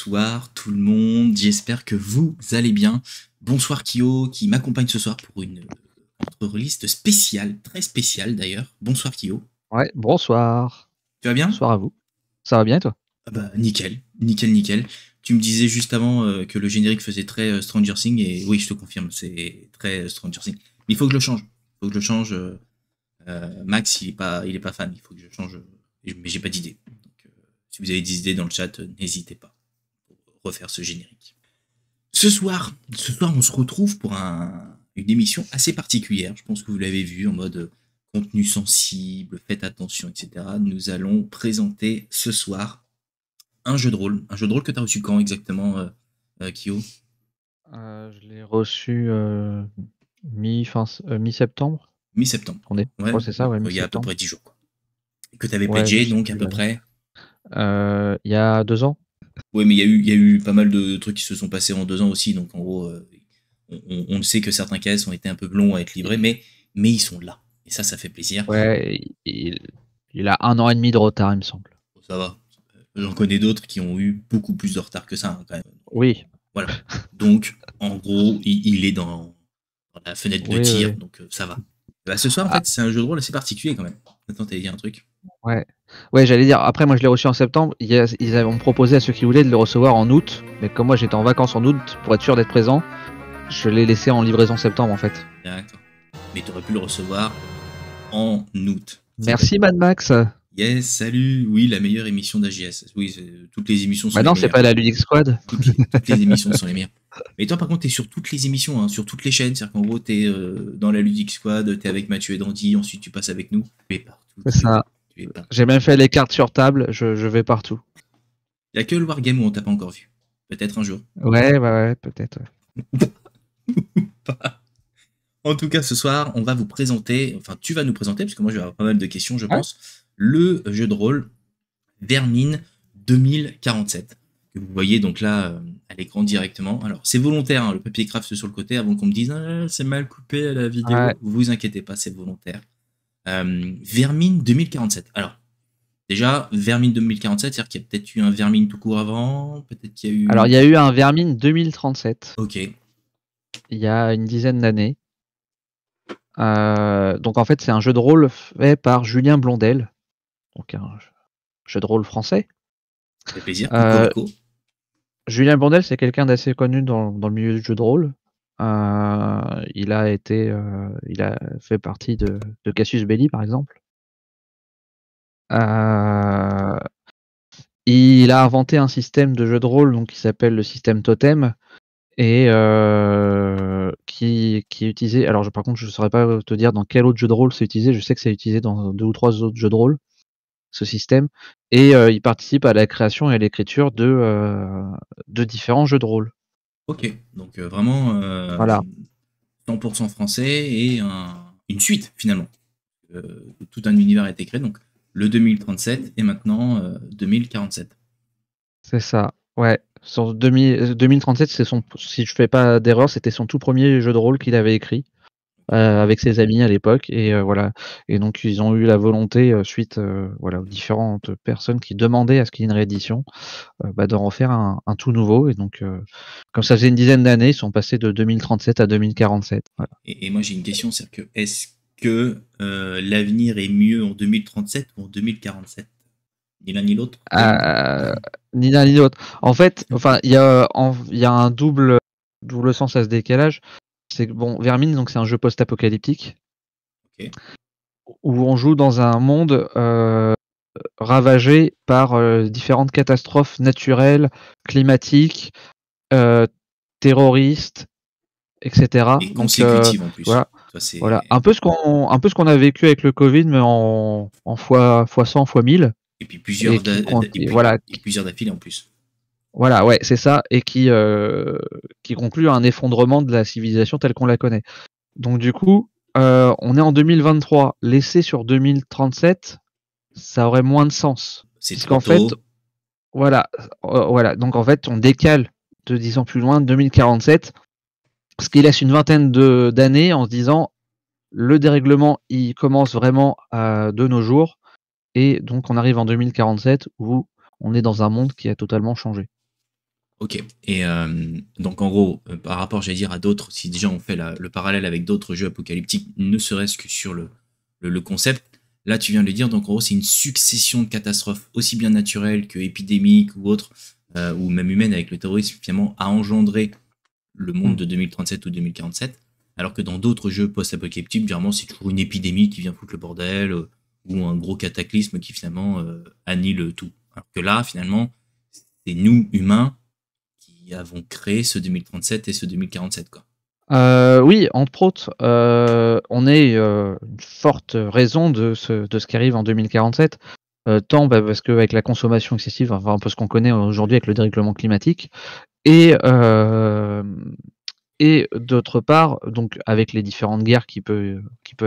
Bonsoir tout le monde, j'espère que vous allez bien. Bonsoir Kyo qui m'accompagne ce soir pour une entre-liste spéciale, très spéciale d'ailleurs. Bonsoir Kyo. Ouais, bonsoir. Tu vas bien? Bonsoir à vous. Ça va bien, toi? Ah bah nickel, nickel, nickel. Tu me disais juste avant que le générique faisait très Stranger Things et oui, je te confirme, c'est très Stranger Things. Mais il faut que je le change. Il faut que je le change. Max, il est pas fan. Il faut que je change. Mais j'ai pas d'idée. Donc, si vous avez des idées dans le chat, n'hésitez pas pour refaire ce générique. Ce soir, on se retrouve pour une émission assez particulière. Je pense que vous l'avez vu en mode contenu sensible, faites attention, etc. Nous allons présenter ce soir un jeu de rôle. Un jeu de rôle que tu as reçu quand exactement, Kyo? Je l'ai reçu mi-septembre. Mi-septembre. Je crois que c'est ça, ouais, Il y a à peu mi-septembre. près 10 jours. Quoi. Et que tu avais Ouais, je pledgé, sais donc à plus peu la date. près. Il y a 2 ans. Oui, mais il y a eu pas mal de trucs qui se sont passés en 2 ans aussi. Donc en gros, on le sait que certains cases ont été un peu longs à être livrés, mais ils sont là. Et ça fait plaisir. Ouais, il a 1 an et demi de retard, il me semble. Ça va. J'en connais d'autres qui ont eu beaucoup plus de retard que ça, hein, quand même. Oui. Voilà. Donc, en gros, il est dans la fenêtre de tir, Oui. donc ça va. Bah, ce soir, en Ah, fait, c'est un jeu de rôle assez particulier quand même. Attends, t'allais dire un truc? ouais. Ouais, j'allais dire, après, moi je l'ai reçu en septembre. Ils ont proposé à ceux qui voulaient de le recevoir en août. Mais comme moi j'étais en vacances en août, pour être sûr d'être présent, je l'ai laissé en livraison septembre en fait. D'accord. Mais t'aurais pu le recevoir en août. Merci Mad Max. Yes, salut. Oui, la meilleure émission d'AGS. Oui, toutes les émissions sont Bah les non, c'est meilleures. pas la Ludic Squad. Toutes les émissions sont les meilleures. Mais toi, par contre, t'es sur toutes les émissions, hein, sur toutes les chaînes. C'est-à-dire qu'en gros, t'es dans la Ludic Squad, t'es avec Mathieu et Dandy, ensuite tu passes avec nous. Tu es partout. C'est ça. Tu es partout. J'ai même fait les cartes sur table, je vais partout. Il y a que le Wargame où on t'a pas encore vu. Peut-être un jour. Ouais, peut-être. En tout cas, ce soir, on va vous présenter, enfin, tu vas nous présenter, parce que moi, je vais avoir pas mal de questions, je Ouais. pense, le jeu de rôle Vermine 2047. Que vous voyez donc là à l'écran directement. Alors, c'est volontaire, hein, le papier craft sur le côté, avant qu'on me dise c'est mal coupé à la vidéo. Ouais. Vous inquiétez pas, c'est volontaire. Vermine 2047. Alors, déjà, Vermine 2047, c'est-à-dire qu'il y a peut-être eu un Vermine tout court avant, peut-être qu'il y a eu... Alors, il y a eu un Vermine 2037. Ok. Il y a une dizaine d'années. Donc, en fait, c'est un jeu de rôle fait par Julien Blondel. Donc, un jeu de rôle français. Ça fait plaisir. Cocorico. Julien Blondel, c'est quelqu'un d'assez connu dans le milieu du jeu de rôle. Il a fait partie de Cassius Belli, par exemple. Il a inventé un système de jeu de rôle donc, qui s'appelle le système Totem et qui est utilisé. Alors, par contre, je ne saurais pas te dire dans quel autre jeu de rôle c'est utilisé. Je sais que c'est utilisé dans 2 ou 3 autres jeux de rôle, ce système. Et il participe à la création et à l'écriture de différents jeux de rôle. Ok, donc vraiment Voilà. 100% français et une suite finalement. Tout un univers a été créé, donc le 2037 et maintenant 2047. C'est ça, ouais. 2037, si je fais pas d'erreur, c'était son tout premier jeu de rôle qu'il avait écrit avec ses amis à l'époque. Et voilà. Et donc, ils ont eu la volonté, suite aux différentes personnes qui demandaient à ce qu'il y ait une réédition, d'en refaire un tout nouveau. Et donc, comme ça faisait une dizaine d'années, ils sont passés de 2037 à 2047. Voilà. Et moi j'ai une question, c'est que est-ce que l'avenir est mieux en 2037 ou en 2047? Ni l'un ni l'autre. Ni l'un ni l'autre. En fait, il y a un double sens à ce décalage. C'est que bon, Vermine, donc c'est un jeu post-apocalyptique où on joue dans un monde ravagé par différentes catastrophes naturelles, climatiques, terroristes, etc. Et Donc consécutive en plus. voilà, un peu ce qu'on a vécu avec le Covid, mais en fois 100, fois 1000. Et puis plusieurs d'affilée en plus. Voilà, ouais, c'est ça, et qui conclut à un effondrement de la civilisation telle qu'on la connaît. Donc du coup, on est en 2023. Laisser sur 2037, ça aurait moins de sens. C'est trop tôt. Fait, voilà. Donc en fait, on décale de 10 ans plus loin, 2047, ce qui laisse une vingtaine d'années en se disant le dérèglement, il commence vraiment de nos jours, et donc on arrive en 2047 où on est dans un monde qui a totalement changé. Ok. Et donc en gros, par rapport, j'allais dire, à d'autres, si déjà on fait le parallèle avec d'autres jeux apocalyptiques, ne serait-ce que sur le concept, là tu viens de le dire, donc en gros c'est une succession de catastrophes, aussi bien naturelles que épidémiques ou autres, ou même humaines avec le terrorisme, finalement, a engendré le monde Mm. de 2037 ou 2047, alors que dans d'autres jeux post-apocalyptiques, généralement c'est toujours une épidémie qui vient foutre le bordel, ou un gros cataclysme qui finalement annule tout. Alors que là, finalement, c'est nous, humains, qui avons créé ce 2037 et ce 2047, quoi. Oui, entre autres, on est une forte raison de ce qui arrive en 2047, tant parce qu'avec la consommation excessive, enfin un peu ce qu'on connaît aujourd'hui avec le dérèglement climatique, et d'autre part, donc avec les différentes guerres qui peuvent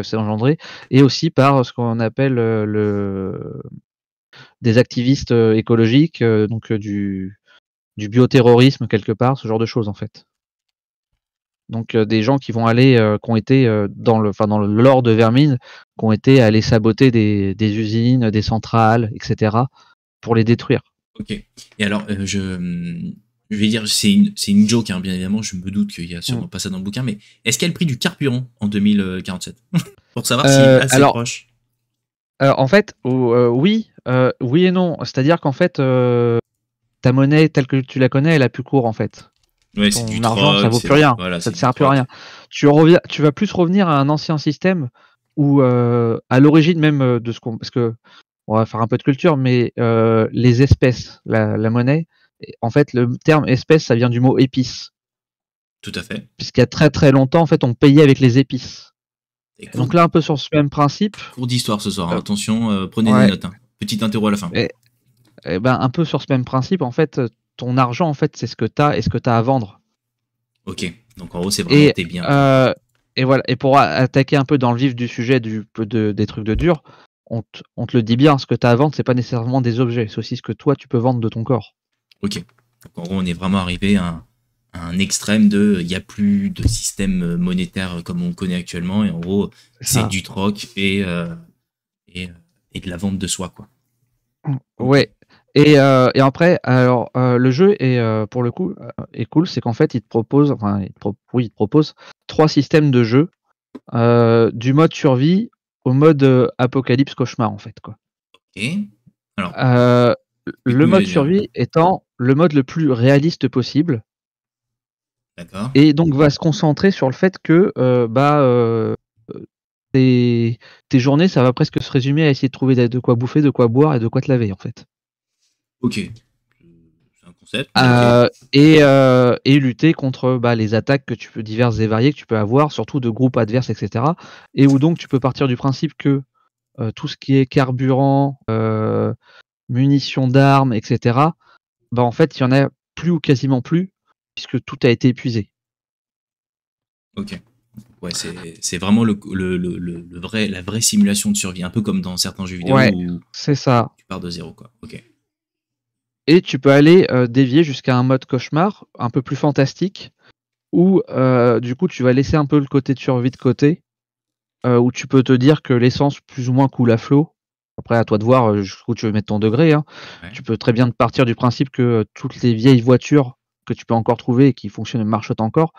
s'engendrer, et aussi par ce qu'on appelle des activistes écologiques, donc du bioterrorisme quelque part, ce genre de choses en fait. Donc des gens qui vont aller, qui ont été dans le lore de Vermine, qui ont été aller saboter des usines, des centrales, etc. pour les détruire. Ok. Et alors, je vais dire, c'est une joke, hein, bien évidemment, je me doute qu'il y a Mm. sûrement pas ça dans le bouquin, mais est-ce qu'il y a le prix du carburant en 2047? Pour savoir si là c'est Alors, proche. en fait, oui, oui et non. C'est-à-dire qu'en fait, ta monnaie telle que tu la connais, elle a plus cours en fait. Ouais, c'est du Ton argent, ça troc, vaut plus rien. voilà, Ça c'est te du sert plus à troc. rien. Tu vas plus revenir à un ancien système où, à l'origine même de ce qu'on, parce que on va faire un peu de culture, mais les espèces, la monnaie, en fait, le terme espèce, ça vient du mot épice, Tout à fait. puisqu'il y a très très longtemps, en fait, on payait avec les épices. Et Et donc là, un peu sur ce même principe, cours d'histoire ce soir, hein. euh, Attention, prenez des ouais, notes, hein. Petite interro à la fin. et ben un peu sur ce même principe, en fait, ton argent, en fait, c'est ce que tu as et ce que tu as à vendre. Ok. Donc en gros, c'est vraiment Et, tes biens, quoi. euh, et voilà. Et pour attaquer un peu dans le vif du sujet des trucs de dur, on te le dit bien, ce que tu as à vendre, c'est pas nécessairement des objets, c'est aussi ce que toi tu peux vendre de ton corps. Ok. Donc en gros, on est vraiment arrivé à un extrême de, il n'y a plus de système monétaire comme on connaît actuellement, et en gros, C'est c'est ça. du troc et, et de la vente de soi, quoi. Ok. Ouais. Et après, alors le jeu est pour le coup est cool, c'est qu'en fait il te propose, enfin oui, il te propose trois systèmes de jeu, du mode survie au mode apocalypse cauchemar en fait quoi. Et alors, Euh, du le coup, mode j'allais dire, survie étant le mode le plus réaliste possible d'accord. et donc va se concentrer sur le fait que tes, tes journées ça va presque se résumer à essayer de trouver de quoi bouffer, de quoi boire et de quoi te laver en fait. Ok. C'est un concept, mais ok. Et lutter contre les attaques que tu peux diverses et variées que tu peux avoir, surtout de groupes adverses, etc. Et où donc tu peux partir du principe que tout ce qui est carburant, munitions d'armes, etc. En fait il y en a plus ou quasiment plus puisque tout a été épuisé. Ok. Ouais, c'est vraiment la vraie simulation de survie, un peu comme dans certains jeux vidéo Ouais, où c'est ça. tu pars de zéro, quoi. Ok. Et tu peux aller dévier jusqu'à un mode cauchemar un peu plus fantastique où du coup tu vas laisser un peu le côté de survie de côté, où tu peux te dire que l'essence plus ou moins coule à flot. Après, à toi de voir jusqu'où tu veux mettre ton degré, hein. Ouais. Tu peux très bien partir du principe que toutes les vieilles voitures que tu peux encore trouver et qui fonctionnent et marchent encore,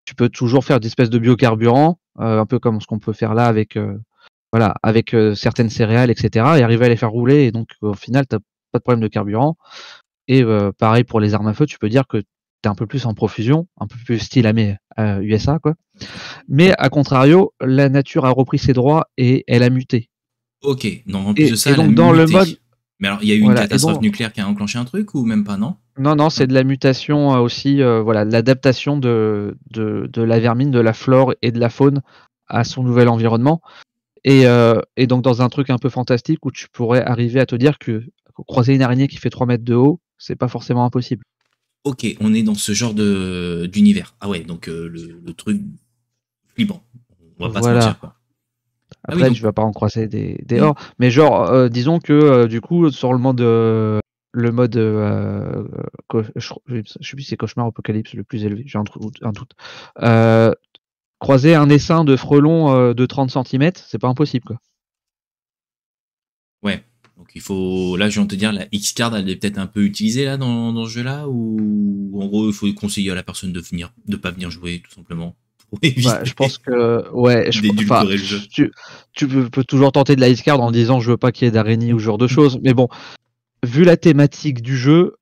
tu peux toujours faire des espèces de biocarburant, un peu comme ce qu'on peut faire là avec, voilà, avec certaines céréales, etc. Et arriver à les faire rouler. Et donc, au final, tu n'as pas de problème de carburant. Et pareil pour les armes à feu, tu peux dire que tu es un peu plus en profusion, un peu plus style USA, quoi. Mais à contrario, la nature a repris ses droits et elle a muté. Ok. Non, en plus de Et, ça, et elle a donc dans le muté. mode, Mais alors, il y a eu une voilà, et catastrophe donc nucléaire qui a enclenché un truc ou même pas, non? non, non, c'est Non. de la mutation aussi, voilà, de l'adaptation de la vermine, de la flore et de la faune à son nouvel environnement. Et donc dans un truc un peu fantastique où tu pourrais arriver à te dire que croiser une araignée qui fait 3 mètres de haut, c'est pas forcément impossible. Ok, on est dans ce genre de d'univers. Ah ouais, donc le truc flippant. On va pas se mentir, Voilà. quoi. Ah oui, Après, donc. tu vas pas en croiser des Hmm. hordes, mais genre, disons que du coup, sur le mode, je sais plus si c'est cauchemar ou apocalypse le plus élevé, j'ai un doute. Euh, Croiser un essaim de frelons de 30 cm, c'est pas impossible, quoi. Ouais. Donc il faut, là je viens de te dire, la X-Card elle est peut-être un peu utilisée là dans ce jeu-là, ou en gros il faut conseiller à la personne de pas venir jouer tout simplement pour éviter Je pense que ouais, d'édulcorer le jeu. tu peux toujours tenter de la Ice-Card en disant je veux pas qu'il y ait d'araignées ou ce genre de choses, mais bon, vu la thématique du jeu,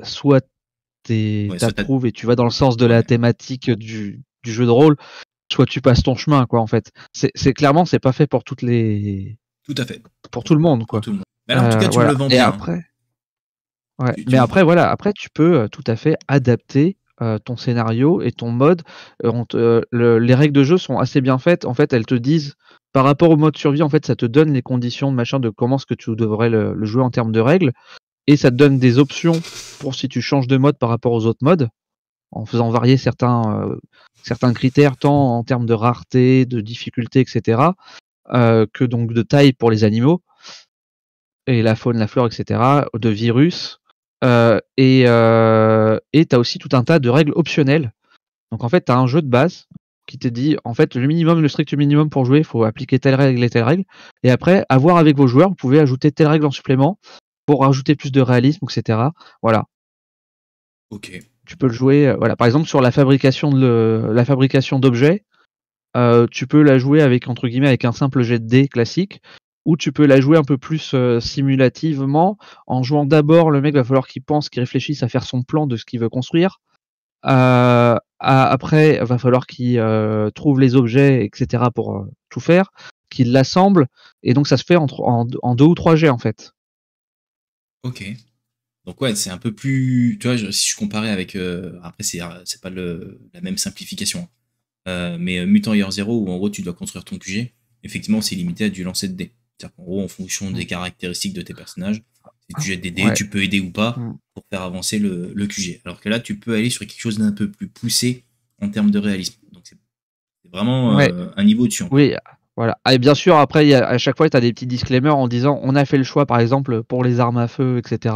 soit t'approuves et tu vas dans le sens de la thématique du jeu de rôle, soit tu passes ton chemin, quoi, en fait. C'est clairement, c'est pas fait pour toutes les. Tout à fait. Pour tout le monde, quoi. Tout le monde. Mais alors, en tout cas, tu me le vends bien. Après, mais après, voilà, après, tu peux tout à fait adapter ton scénario et ton mode. Les règles de jeu sont assez bien faites. En fait, elles te disent, par rapport au mode survie, en fait, ça te donne les conditions de machin de comment est-ce que tu devrais le jouer en termes de règles. Et ça te donne des options pour si tu changes de mode par rapport aux autres modes, en faisant varier certains critères, tant en termes de rareté, de difficulté, etc., que donc de taille pour les animaux, et la faune, la flore, etc., de virus. Et tu as aussi tout un tas de règles optionnelles. Donc en fait, tu as un jeu de base qui te dit, en fait, le strict minimum pour jouer, il faut appliquer telle règle et telle règle. Et après, à voir avec vos joueurs, vous pouvez ajouter telle règle en supplément pour ajouter plus de réalisme, etc. Voilà. Ok. Tu peux le jouer, voilà. Par exemple, sur la fabrication d'objets, tu peux la jouer avec, entre guillemets, avec un simple jet de dés classique, ou tu peux la jouer un peu plus simulativement, en jouant d'abord, le mec va falloir qu'il pense, qu'il réfléchisse à faire son plan de ce qu'il veut construire. Après, va falloir qu'il trouve les objets, etc., pour tout faire, qu'il l'assemble, et donc ça se fait en 2 ou 3 jets, en fait. Ok. Donc ouais, c'est un peu plus... Tu vois, si je comparais avec... après, c'est pas la même simplification. Mais Mutant Year Zero, où en gros, tu dois construire ton QG, effectivement, c'est limité à du lancer de dés. C'est-à-dire qu'en gros, en fonction des caractéristiques de tes personnages, si tu jettes des dés, tu peux aider ou pas pour faire avancer le QG. Alors que là, tu peux aller sur quelque chose d'un peu plus poussé en termes de réalisme. Donc c'est vraiment un niveau dessus. Oui, voilà. Et bien sûr, après, à chaque fois, tu as des petits disclaimers en disant on a fait le choix, par exemple, pour les armes à feu, etc.,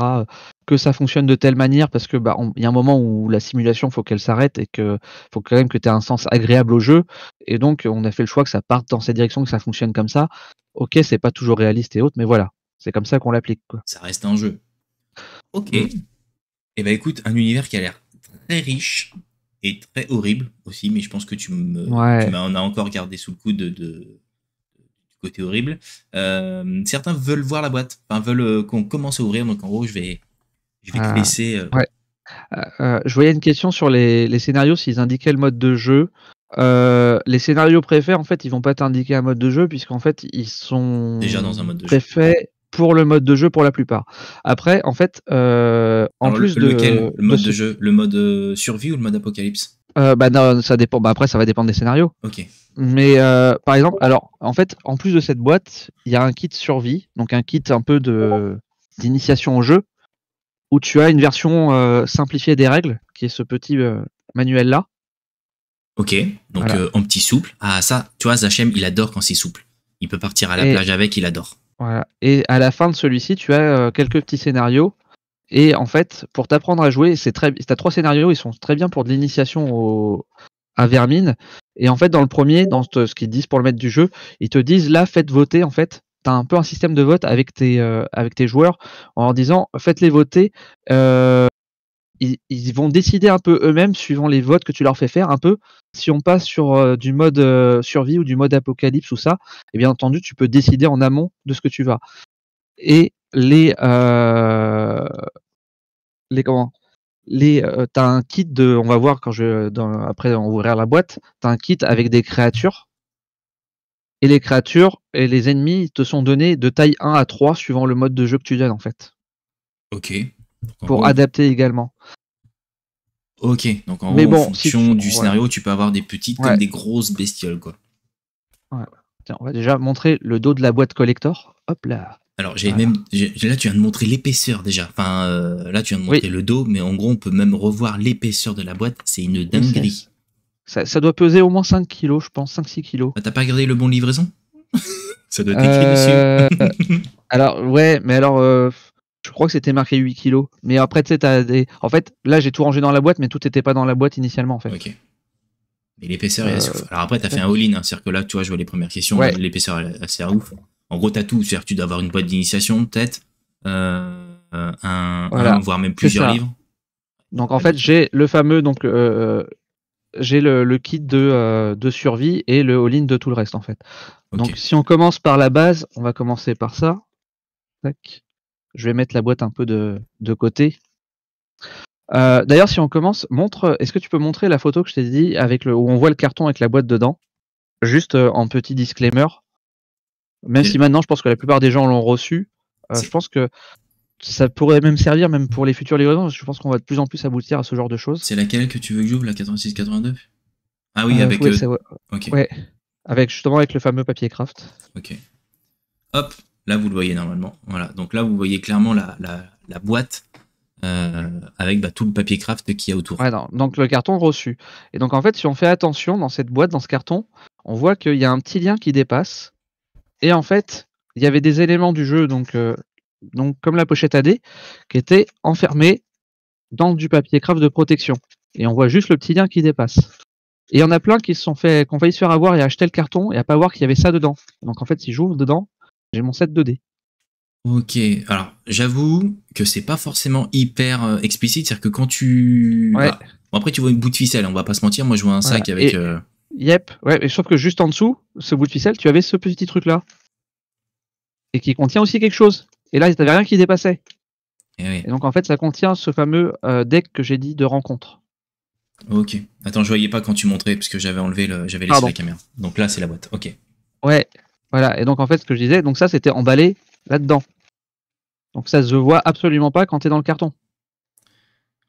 que ça fonctionne de telle manière, parce que y a un moment où la simulation, faut qu'elle s'arrête et que faut quand même que tu aies un sens agréable au jeu. Et donc, on a fait le choix que ça parte dans cette direction, que ça fonctionne comme ça. Ok, c'est pas toujours réaliste et autres, mais voilà, c'est comme ça qu'on l'applique, quoi. Ça reste un jeu. Ok. Et bah écoute, un univers qui a l'air très riche et très horrible aussi, mais je pense que tu m'en as encore gardé sous le coude du côté horrible. Certains veulent voir la boîte, enfin veulent qu'on commence à ouvrir, donc en gros je vais te laisser. Je voyais une question sur les scénarios, s'ils indiquaient le mode de jeu. Les scénarios préfaits, en fait, ils vont pas t'indiquer un mode de jeu, puisqu'en fait, ils sont déjà dans un mode de préfaits pour le mode de jeu pour la plupart. Après, en fait, lequel, le mode de jeu, le mode survie ou le mode apocalypse? Non, ça dépend. Après, ça va dépendre des scénarios. Ok. Mais par exemple, alors, en fait, en plus de cette boîte, il y a un kit survie, donc un kit un peu d'initiation au jeu, où tu as une version simplifiée des règles, qui est ce petit manuel-là. Ok, donc voilà. En petit souple. Ah ça, tu vois, Zachem, il adore quand c'est souple. Il peut partir à la plage avec, il adore. Voilà. Et à la fin de celui-ci, tu as quelques petits scénarios. Et en fait, pour t'apprendre à jouer, t'as 3 scénarios, ils sont très bien pour de l'initiation à Vermine. Et en fait, dans le premier, dans ce qu'ils disent pour le maître du jeu, ils te disent là, faites voter, en fait. T'as un peu un système de vote avec tes joueurs en leur disant faites-les voter. Ils vont décider un peu eux-mêmes, suivant les votes que tu leur fais faire, un peu, si on passe sur du mode survie ou du mode apocalypse ou ça, et bien entendu, tu peux décider en amont de ce que tu vas. Et t'as un kit on va voir après on va ouvrir la boîte, t'as un kit avec des créatures, et les créatures et les ennemis te sont donnés de taille 1 à 3 suivant le mode de jeu que tu donnes, en fait. Ok. Pour adapter également. Ok, donc en gros, en fonction du scénario, tu peux avoir des petites comme des grosses bestioles, quoi. Ouais. Tiens, on va déjà montrer le dos de la boîte collector. Hop là. Alors, là, tu viens de montrer l'épaisseur déjà. Enfin, là, tu viens de montrer le dos, mais en gros, on peut même revoir l'épaisseur de la boîte. C'est une dinguerie. Ça doit peser au moins 5 kilos, je pense, 5-6 kilos. T'as pas regardé le bon livraison? Ça doit être écrit dessus. Alors, ouais, mais alors, je crois que c'était marqué 8 kilos. Mais après, tu sais, t'as des... En fait, là, j'ai tout rangé dans la boîte, mais tout n'était pas dans la boîte initialement, en fait. Ok. Mais l'épaisseur est assez ouf. Alors après, t'as fait un all-in, hein, c'est-à-dire que là, tu vois, je vois les premières questions, l'épaisseur est assez ouf. En gros, t'as tout. C'est-à-dire que tu dois avoir une boîte d'initiation, peut-être, Voilà, voire même c'est plusieurs ça. livres. Donc en fait, j'ai le fameux, donc j'ai le kit de survie et le all-in de tout le reste en fait. Ok. Donc si on commence par la base, on va commencer par ça. Tac. Je vais mettre la boîte un peu de côté. D'ailleurs, si on commence, est-ce que tu peux montrer la photo que je t'ai dit avec où on voit le carton avec la boîte dedans? Juste en petit disclaimer. Même si maintenant, je pense que la plupart des gens l'ont reçu, je pense que ça pourrait même servir même pour les futures livraisons, parce que je pense qu'on va de plus en plus aboutir à ce genre de choses. C'est laquelle que tu veux que j'ouvre, la 86-82? Ah oui, avec... Ouais, Ok. ouais, justement avec le fameux papier craft. Ok. Hop, là vous le voyez normalement. Voilà, donc là vous voyez clairement la boîte avec tout le papier craft qu'il y a autour. Ouais, non, donc le carton reçu. Et donc en fait, si on fait attention dans cette boîte, dans ce carton, on voit qu'il y a un petit lien qui dépasse. Et en fait, il y avait des éléments du jeu, donc comme la pochette AD, qui étaient enfermés dans du papier craft de protection. Et on voit juste le petit lien qui dépasse. Et il y en a plein qui ont failli se faire avoir et acheter le carton et à pas voir qu'il y avait ça dedans. Donc en fait, si j'ouvre dedans, j'ai mon set 2D. Ok, alors j'avoue que c'est pas forcément hyper explicite, c'est-à-dire que quand tu... Ouais. Bon, après tu vois une bout de ficelle, on va pas se mentir, moi je vois un sac avec... Yep, ouais, et sauf que juste en dessous, ce bout de ficelle, tu avais ce petit truc-là. Et qui contient aussi quelque chose. Et là, il n'y avait rien qui dépassait. Et donc en fait, ça contient ce fameux deck que j'ai dit de rencontre. Ok. Attends, je voyais pas quand tu montrais, parce que j'avais laissé la caméra. Donc là, c'est la boîte, ok. Ouais, voilà. Et donc en fait, ce que je disais, donc ça, c'était emballé là-dedans. Donc ça se voit absolument pas quand tu es dans le carton.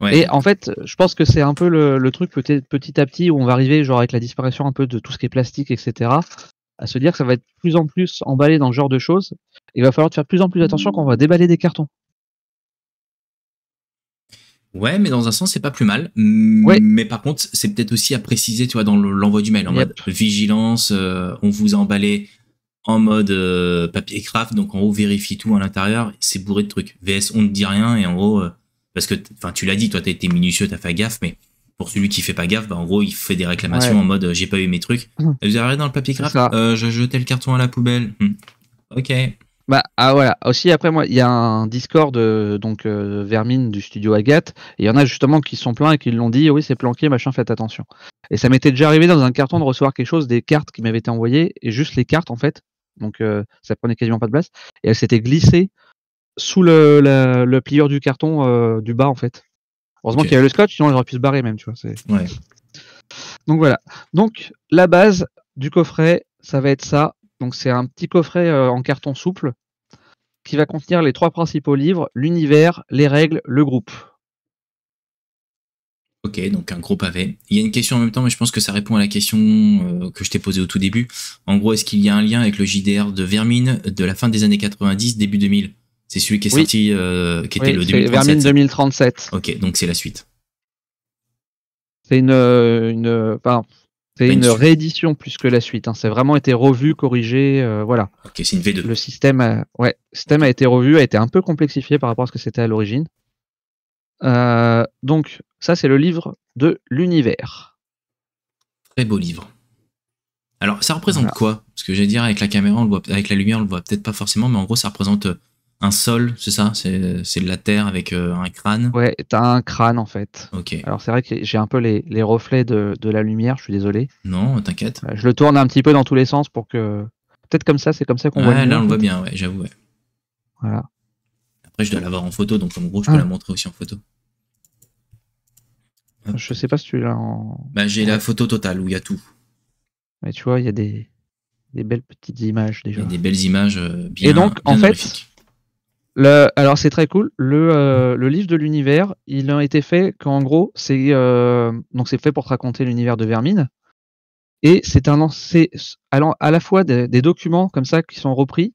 Ouais, et en fait, je pense que c'est un peu le truc petit à petit où on va arriver, genre avec la disparition un peu de tout ce qui est plastique, etc., à se dire que ça va être de plus en plus emballé dans ce genre de choses. Il va falloir faire de plus en plus attention quand on va déballer des cartons. Ouais, mais dans un sens, c'est pas plus mal. Ouais. Mais par contre, c'est peut-être aussi à préciser, tu vois, dans l'envoi du mail, en mode vigilance, on vous a emballé en mode papier craft, donc en haut, vérifie tout à l'intérieur, c'est bourré de trucs. VS, on ne dit rien, et en gros, parce que, enfin, tu l'as dit, toi, t'as été minutieux, t'as fait gaffe, mais pour celui qui fait pas gaffe, en gros, il fait des réclamations en mode j'ai pas eu mes trucs. Vous avez regardé dans le papier craft? Je jetais le carton à la poubelle. Ok. Voilà. Aussi, après, moi, il y a un Discord, Vermine du studio Agathe, et il y en a justement qui sont pleins et qui l'ont dit, oui, c'est planqué, machin, faites attention. Et ça m'était déjà arrivé dans un carton de recevoir quelque chose, des cartes qui m'avaient été envoyées, et juste les cartes, en fait, donc ça prenait quasiment pas de place, et elles s'étaient glissées sous le plieur du carton du bas, en fait. Heureusement qu'il y avait le scotch, sinon j'aurais pu se barrer même, tu vois. Ouais. Donc voilà. Donc la base du coffret, ça va être ça. Donc c'est un petit coffret en carton souple qui va contenir les 3 principaux livres, l'univers, les règles, le groupe. Ok, donc un gros pavé. Il y a une question en même temps, mais je pense que ça répond à la question que je t'ai posée au tout début. En gros, est-ce qu'il y a un lien avec le JDR de Vermine de la fin des années 90, début 2000? C'est celui qui est sorti, qui était le 2037. Vermine 2037. Ok, donc c'est la suite. C'est une réédition plus que la suite. Hein. C'est vraiment été revu, corrigé, voilà. Ok, c'est une V2. Le système, a été revu, a été un peu complexifié par rapport à ce que c'était à l'origine. Donc ça, c'est le livre de l'univers. Très beau livre. Alors, ça représente quoi? Parce que j'allais dire, avec la caméra, on le voit, avec la lumière, on le voit peut-être pas forcément, mais en gros, ça représente un sol, c'est ça? C'est de la terre avec un crâne? Ouais, t'as un crâne en fait. Ok. Alors c'est vrai que j'ai un peu les reflets de la lumière, je suis désolé. Non, t'inquiète. Je le tourne un petit peu dans tous les sens pour que... Peut-être comme ça, c'est comme ça qu'on voit. Ouais, là on le voit bien, ouais, j'avoue. Ouais. Voilà. Après, je dois l'avoir en photo, donc en gros, je peux la montrer aussi en photo. Hop. Je sais pas si tu l'as en... J'ai la photo totale où il y a tout. Mais tu vois, il y a des belles petites images déjà. Il y a des belles images bien. Et donc, bien en fait, alors c'est très cool. Le livre de l'univers, il a été fait qu'en gros, c'est fait pour te raconter l'univers de Vermine. Et c'est à la fois des documents comme ça qui sont repris.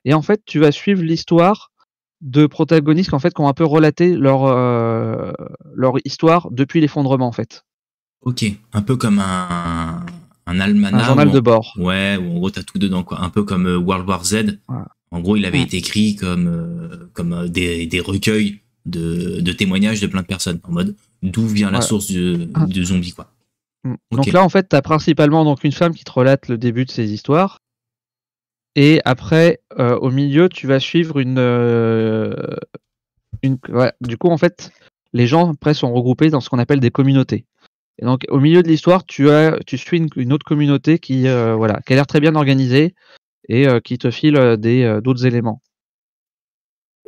Et en fait, tu vas suivre l'histoire de protagonistes en fait, qui ont un peu relaté leur histoire depuis l'effondrement en fait. Ok, un peu comme un almanach. Un journal de bord. Ouais, où en gros t'as tout dedans, quoi. Un peu comme World War Z. Voilà. En gros, il avait été écrit comme des recueils de témoignages de plein de personnes, en mode d'où vient la source de zombies, quoi. Donc là, en fait, t'as principalement donc une femme qui te relate le début de ses histoires. Et après, au milieu, tu vas suivre ouais, du coup, en fait, les gens après sont regroupés dans ce qu'on appelle des communautés. Et donc, au milieu de l'histoire, tu suis une autre communauté qui voilà, qui a l'air très bien organisée et qui te file d'autres éléments.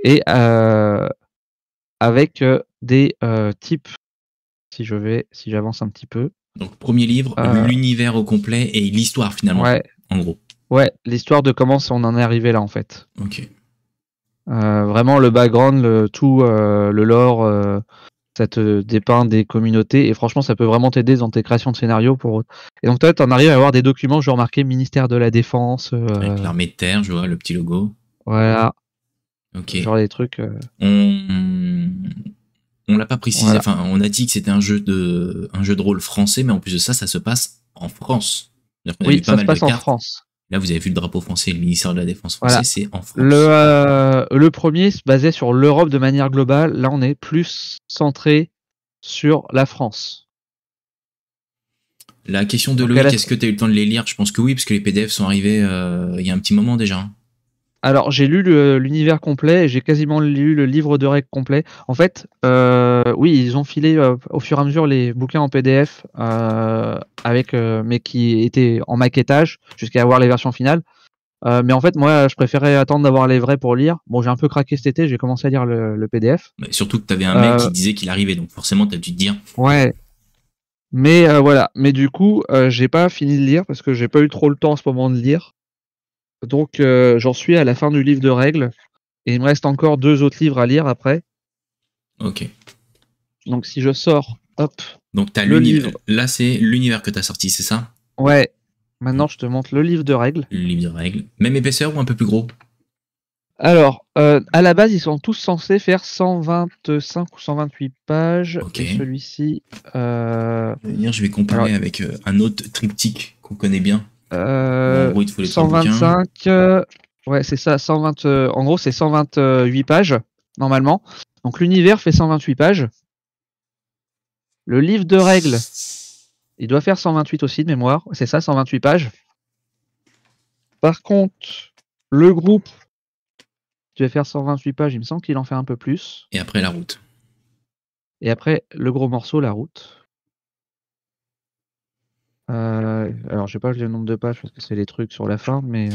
Et avec des types, si j'avance un petit peu. Donc, premier livre, l'univers au complet et l'histoire finalement, Ouais, en gros. ouais, l'histoire de comment on en est arrivé là en fait. Ok. Vraiment le background, le lore, ça te dépeint des communautés et franchement ça peut vraiment t'aider dans tes créations de scénarios Et donc toi t'en arrives à avoir des documents genre marqué ministère de la Défense. Avec l'armée de terre, je vois le petit logo. Voilà. Ok. Genre des trucs. On l'a pas précisé. Voilà. Enfin, on a dit que c'était un jeu de rôle français, mais en plus de ça, ça se passe en France. Oui, ça se passe en France. Là, vous avez vu le drapeau français, le ministère de la Défense français, Voilà. c'est en France. Le premier se basait sur l'Europe de manière globale. Là, on est plus centré sur la France. La question de Loïc, est-ce que tu as eu le temps de les lire? Je pense que oui, parce que les PDF sont arrivés il y a un petit moment déjà. Alors, j'ai lu l'univers complet et j'ai quasiment lu le livre de règles complet. En fait, oui, ils ont filé au fur et à mesure les bouquins en PDF mais qui étaient en maquettage jusqu'à avoir les versions finales. Mais en fait, moi, je préférais attendre d'avoir les vrais pour lire. Bon, j'ai un peu craqué cet été, j'ai commencé à lire le PDF. Mais surtout que tu avais un mec qui disait qu'il arrivait, donc forcément, tu as dû te dire. Ouais. Mais voilà. Mais du coup, j'ai pas fini de lire parce que j'ai pas eu trop le temps en ce moment de lire. Donc, j'en suis à la fin du livre de règles. Et il me reste encore 2 autres livres à lire après. Ok. Donc, si je sors, hop. Donc, t'as l'univers. Là, c'est l'univers que tu as sorti, c'est ça? Ouais. Maintenant, je te montre le livre de règles. Le livre de règles. Même épaisseur ou un peu plus gros? Alors, à la base, ils sont tous censés faire 125 ou 128 pages. Ok. Et celui-ci. Je vais comparer avec un autre triptyque qu'on connaît bien. En gros, il te faut les 125. Ouais, c'est ça. 120. En gros, c'est 128 pages normalement. Donc, l'univers fait 128 pages. Le livre de règles, il doit faire 128 aussi de mémoire. C'est ça, 128 pages. Par contre, le groupe, tu vas faire 128 pages. Il me semble qu'il en fait un peu plus. Et après, la route. Et après, le gros morceau, la route. Alors, je sais pas le nombre de pages parce que c'est les trucs sur la fin, mais.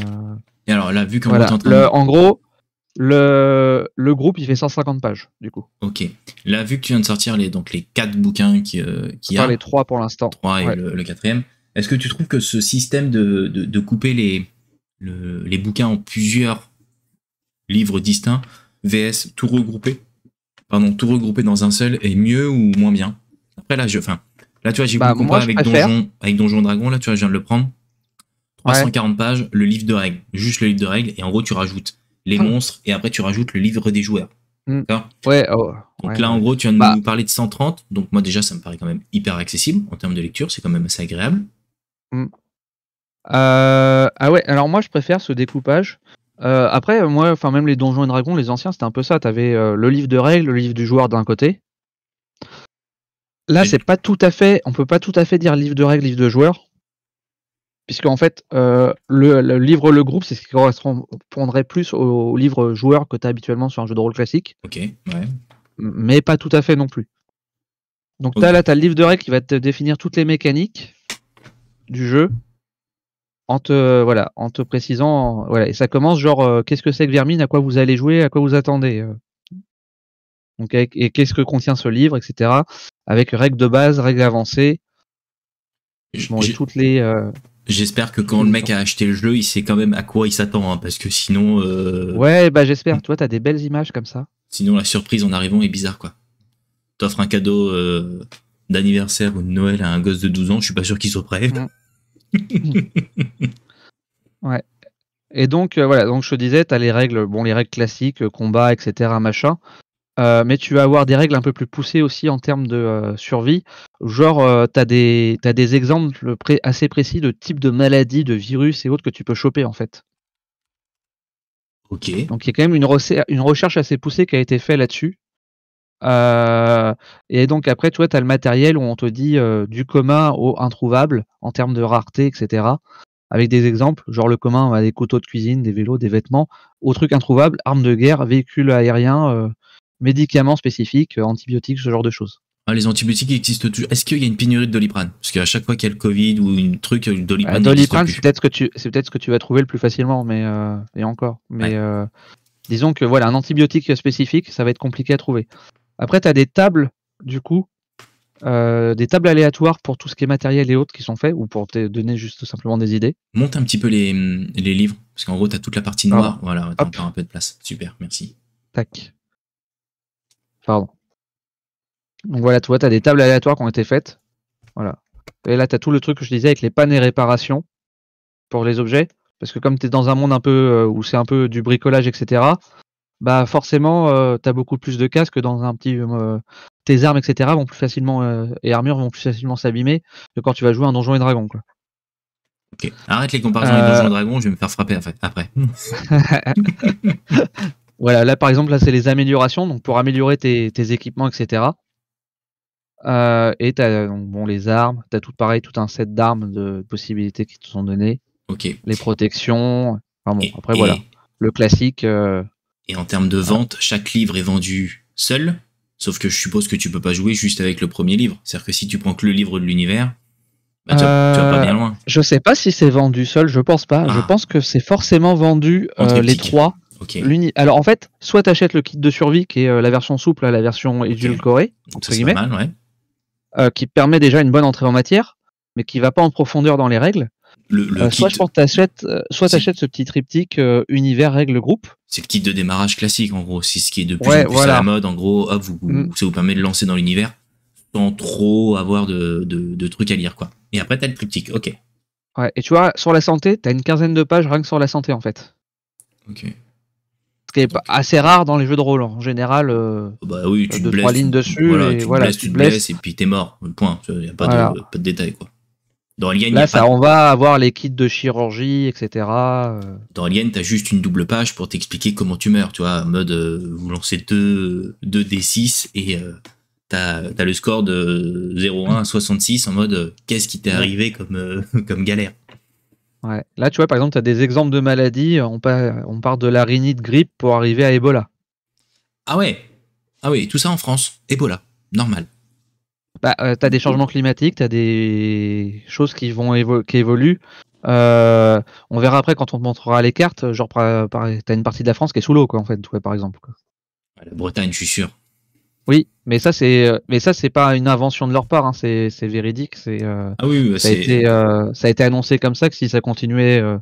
Et alors là, vu qu'en voilà. gros, En gros, le groupe, il fait 150 pages, du coup. Ok. Là, vu que tu viens de sortir les 4 bouquins qu'il y a. Les 3 pour l'instant. 3 et le 4e. Est-ce que tu trouves que ce système de couper les bouquins en plusieurs livres distincts, VS tout regroupé dans un seul, est mieux ou moins bien? Après, là, tu vois, j'ai voulu comparer avec Donjon Dragon, là, tu vois, je viens de le prendre. 340 pages, le livre de règles. Juste le livre de règles, et en gros, tu rajoutes les monstres, et après, tu rajoutes le livre des joueurs. D'accord? Ouais. Donc là, en gros, tu viens de nous parler de 130. Donc moi, déjà, ça me paraît quand même hyper accessible en termes de lecture. C'est quand même assez agréable. Ah ouais, alors moi, je préfère ce découpage. Après, moi, enfin même les Donjons et Dragons, les anciens, c'était un peu ça. T'avais le livre de règles, le livre du joueur d'un côté. Là, c'est pas tout à fait. On peut pas tout à fait dire livre de règles, livre de joueur, puisque en fait, le livre le groupe, c'est ce qui correspondrait plus au livre joueur que tu as habituellement sur un jeu de rôle classique. Ok, ouais. Mais pas tout à fait non plus. Donc t'as le livre de règles qui va te définir toutes les mécaniques du jeu. En te précisant, voilà, et ça commence genre qu'est-ce que c'est que Vermine, à quoi vous allez jouer, à quoi vous attendez. Donc et qu'est-ce que contient ce livre, etc. Avec règles de base, règles avancées. Bon, et toutes les. J'espère que quand le mec a acheté le jeu, il sait quand même à quoi il s'attend, hein, parce que sinon. Ouais, bah j'espère. Tu vois, t'as des belles images comme ça. Sinon, la surprise en arrivant est bizarre, quoi. T'offres un cadeau d'anniversaire ou de Noël à un gosse de 12 ans, je suis pas sûr qu'il soit prêt. Ouais. Et donc voilà, donc je te disais, t'as les règles classiques, combat, etc., machin. Mais tu vas avoir des règles un peu plus poussées aussi en termes de survie. Genre, t'as des exemples assez précis de types de maladies, de virus et autres que tu peux choper en fait. Ok. Donc il y a quand même une recherche assez poussée qui a été faite là-dessus. Et donc après, tu vois, t'as le matériel où on te dit du commun au introuvable en termes de rareté, etc. avec des exemples, genre le commun, des couteaux de cuisine, des vélos, des vêtements, aux trucs introuvables, armes de guerre, véhicules aériens, médicaments spécifiques, antibiotiques, ce genre de choses. Ah, les antibiotiques existent toujours. Est-ce qu'il y a une pénurie de Doliprane? Parce qu'à chaque fois qu'il y a le Covid ou une truc, le Doliprane n'existe Doliprane, plus. c'est peut-être ce que tu vas trouver le plus facilement, mais et encore. Mais Ouais. disons que voilà, un antibiotique spécifique, ça va être compliqué à trouver. Après, tu as des tables, du coup, des tables aléatoires pour tout ce qui est matériel et autres qui sont faits, ou pour te donner juste simplement des idées. Monte un petit peu les livres, parce qu'en gros, tu as toute la partie Pardon. noire. Voilà, t'as Hop. encore un peu de place. Super, merci. Tac. Pardon. Donc voilà, tu vois, tu as des tables aléatoires qui ont été faites. Voilà. Et là, tu as tout le truc que je disais avec les pannes et réparations pour les objets. Parce que comme tu es dans un monde un peu où c'est un peu du bricolage, etc., bah forcément, tu as beaucoup plus de casse que dans un petit. Tes armes, etc., vont plus facilement et armures vont plus facilement s'abîmer que quand tu vas jouer un donjon et dragon, quoi. Ok, arrête les comparaisons avec Donjons et Dragons, je vais me faire frapper après. Voilà, là par exemple, là c'est les améliorations, donc pour améliorer tes équipements, etc. Et tu as donc, bon, les armes, tu as tout pareil, tout un set d'armes de possibilités qui te sont données. Ok. Les protections. Enfin bon, après et, voilà. Le classique. Et en termes de vente, chaque livre est vendu seul, sauf que je suppose que tu peux pas jouer juste avec le premier livre. C'est-à-dire que si tu prends que le livre de l'univers, bah, tu vas pas bien loin. Je sais pas si c'est vendu seul, je pense pas. Ah. Je pense que c'est forcément vendu les 3. Okay. Alors en fait, soit tu achètes le kit de survie qui est la version souple, la version édulcorée, entre guillemets, pas mal, ouais. Qui permet déjà une bonne entrée en matière, mais qui va pas en profondeur dans les règles. Soit je pense que t'achètes ce petit triptyque univers règles groupe. C'est le kit de démarrage classique en gros, c'est ce qui est de plus en plus à la mode. En gros, hop, ça vous permet de lancer dans l'univers sans trop avoir de trucs à lire, quoi. Et après t'as le triptyque, ok. Ouais, et tu vois, sur la santé, t'as une quinzaine de pages rien que sur la santé en fait. Ok. Ce qui est assez rare dans les jeux de rôle en général. Bah oui, tu te blesses, 3 lignes dessus, voilà, et tu te blesses et puis t'es mort. Point. Y a pas de détails, quoi. Dans Alien, là, on va avoir les kits de chirurgie, etc. Dans Alien, t'as juste une double page pour t'expliquer comment tu meurs, tu vois, en mode vous lancez 2 D6 et t'as le score de 0,1 à 66 en mode qu'est-ce qui t'est arrivé comme galère. Ouais. Là, tu vois, par exemple, tu as des exemples de maladies. On part de la rhinite grippe pour arriver à Ebola. Ah ouais. Ah oui, tout ça en France. Ebola. Normal. Bah, tu as des changements climatiques, tu as des choses qui évoluent. On verra après quand on te montrera les cartes. Genre, tu as une partie de la France qui est sous l'eau, quoi, en fait, par exemple. Quoi. La Bretagne, je suis sûr. Oui, mais ça c'est pas une invention de leur part, hein, c'est véridique. Ah oui, ça a été annoncé comme ça que si ça continuait à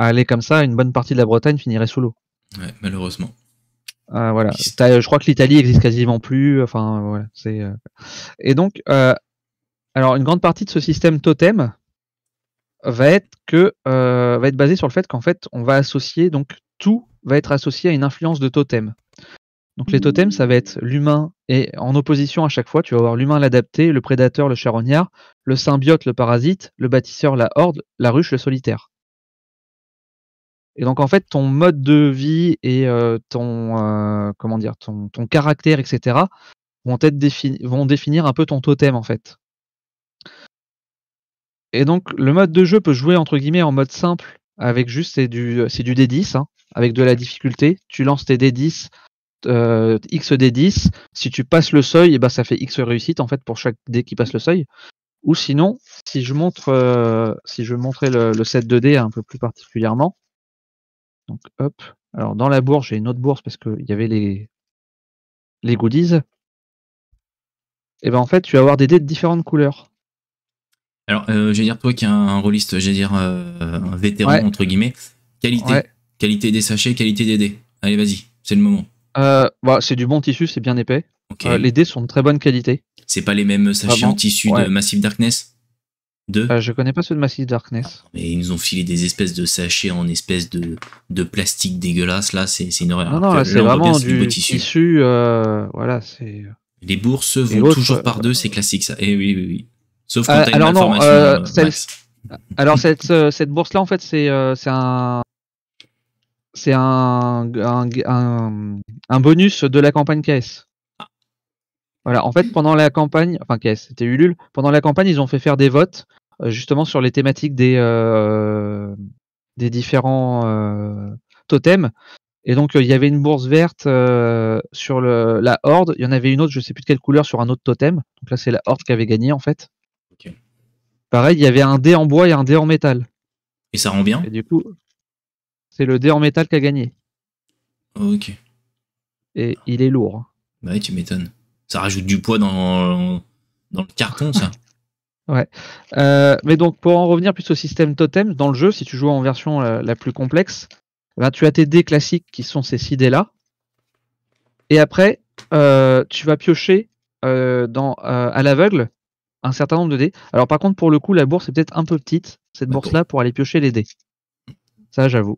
aller comme ça, une bonne partie de la Bretagne finirait sous l'eau. Ouais, malheureusement. Voilà. Je crois que l'Italie existe quasiment plus. Enfin, voilà, et donc, alors une grande partie de ce système totem va être basé sur le fait qu'en fait, on va associer, donc tout va être associé à une influence de totem. Donc les totems, ça va être l'humain et en opposition à chaque fois, tu vas avoir l'humain l'adapté, le prédateur le charognard, le symbiote le parasite, le bâtisseur la horde, la ruche le solitaire. Et donc en fait, ton mode de vie et ton caractère, etc. vont définir un peu ton totem en fait. Et donc le mode de jeu peut jouer entre guillemets en mode simple avec juste c'est du D10 hein, avec de la difficulté. Tu lances tes D10. X D10, si tu passes le seuil, et ben ça fait X réussite en fait pour chaque dé qui passe le seuil. Ou sinon, si je montrais le set de dés un peu plus particulièrement, donc hop, alors dans la bourse, j'ai une autre bourse parce qu'il y avait les goodies, et ben en fait tu vas avoir des dés de différentes couleurs. Alors, je vais dire, toi qui es un rôliste, je vais dire un vétéran, entre guillemets, qualité des sachets, qualité des dés. Allez, vas-y, c'est le moment. C'est du bon tissu, c'est bien épais. Okay. Les dés sont de très bonne qualité. C'est pas les mêmes sachets en tissu de Massive Darkness 2 Je connais pas ceux de Massive Darkness. Mais ils nous ont filé des espèces de sachets en espèces de plastique dégueulasse, là, c'est une horreur. Non, là, c'est vraiment du tissu, voilà, c'est... Les bourses vont toujours par deux, c'est classique, ça. Et oui. Sauf quand t'as une information... alors, cette bourse-là, en fait, c'est un bonus de la campagne KS. Voilà, en fait, pendant la campagne, enfin KS, c'était Ulule, pendant la campagne, ils ont fait faire des votes justement sur les thématiques des différents totems. Et donc il y avait une bourse verte sur la Horde. Il y en avait une autre, je sais plus de quelle couleur, sur un autre totem. Donc là c'est la Horde qui avait gagné en fait. Ok. Pareil, il y avait un dé en bois et un dé en métal. Et ça rend bien? Et du coup, c'est le dé en métal qui a gagné. Ok. Et il est lourd. Bah ouais, tu m'étonnes. Ça rajoute du poids dans le carton, ça. Ouais. Mais donc pour en revenir plus au système totem, dans le jeu, si tu joues en version la plus complexe, ben, tu as tes dés classiques qui sont ces 6 dés là. Et après, tu vas piocher à l'aveugle un certain nombre de dés. Alors par contre, pour le coup, la bourse est peut-être un peu petite, cette Ouais, bourse-là, pour aller piocher les dés. Ça, j'avoue.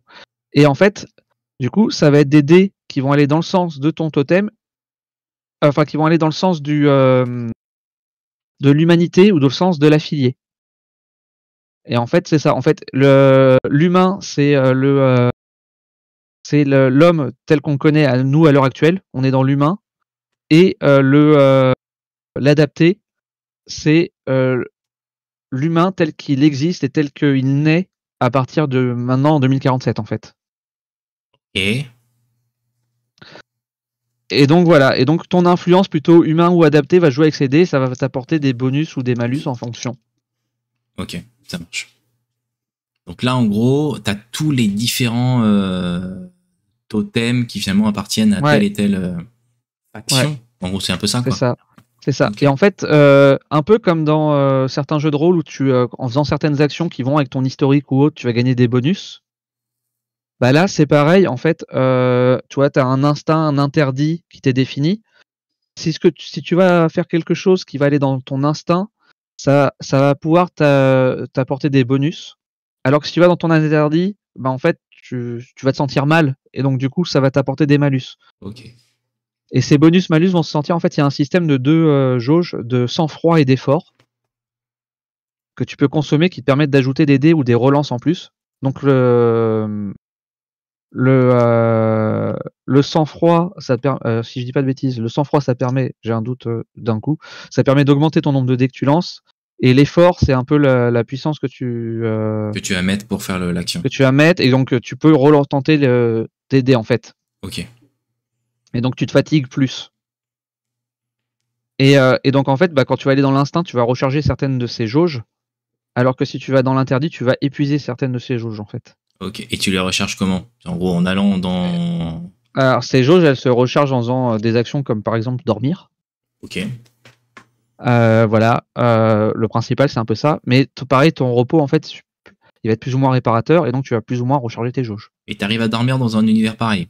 Et en fait, du coup, ça va être des dés qui vont aller dans le sens de ton totem, enfin qui vont aller dans le sens de l'humanité ou dans le sens de l'affilié. Et en fait, c'est ça. En fait, l'humain, c'est l'homme tel qu'on connaît à nous à l'heure actuelle. On est dans l'humain. Et l'adapté, c'est l'humain tel qu'il existe et tel qu'il naît à partir de maintenant en 2047 en fait. Et Et donc voilà. Et donc ton influence plutôt humain ou adapté va jouer avec ces dés. Ça va t'apporter des bonus ou des malus en fonction. ok, ça marche. Donc là, en gros, t'as tous les différents totems qui finalement appartiennent à telle Ouais. et telle faction. Ouais. En gros, c'est un peu ça, C'est quoi. ça. C'est ça. Ok. Et en fait, un peu comme dans certains jeux de rôle où en faisant certaines actions qui vont avec ton historique ou autre, tu vas gagner des bonus. Bah là, c'est pareil. En fait, tu vois, tu as un instinct, un interdit qui t'est défini. Si tu vas faire quelque chose qui va aller dans ton instinct, ça va pouvoir t'apporter des bonus. Alors que si tu vas dans ton interdit, bah en fait, tu vas te sentir mal. Et donc, du coup, ça va t'apporter des malus. Ok. Et ces bonus-malus vont se sentir, en fait, il y a un système de 2 jauges de sang-froid et d'effort que tu peux consommer qui te permettent d'ajouter des dés ou des relances en plus. Donc le sang-froid, si je dis pas de bêtises, le sang-froid ça permet, j'ai un doute d'un coup, ça permet d'augmenter ton nombre de dés que tu lances. Et l'effort, c'est un peu la puissance que tu vas mettre pour faire l'action. vas mettre, et donc tu peux retenter tes dés en fait. Ok. Et donc tu te fatigues plus. Et donc en fait, bah, quand tu vas aller dans l'instinct, tu vas recharger certaines de ces jauges, alors que si tu vas dans l'interdit, tu vas épuiser certaines de ces jauges en fait. Ok. Et tu les recharges comment? En gros, en allant dans. Alors ces jauges, elles se rechargent en faisant des actions comme par exemple dormir. Ok. Voilà, le principal c'est un peu ça. Mais pareil, ton repos en fait, il va être plus ou moins réparateur et donc tu vas plus ou moins recharger tes jauges. Et t'arrives à dormir dans un univers pareil.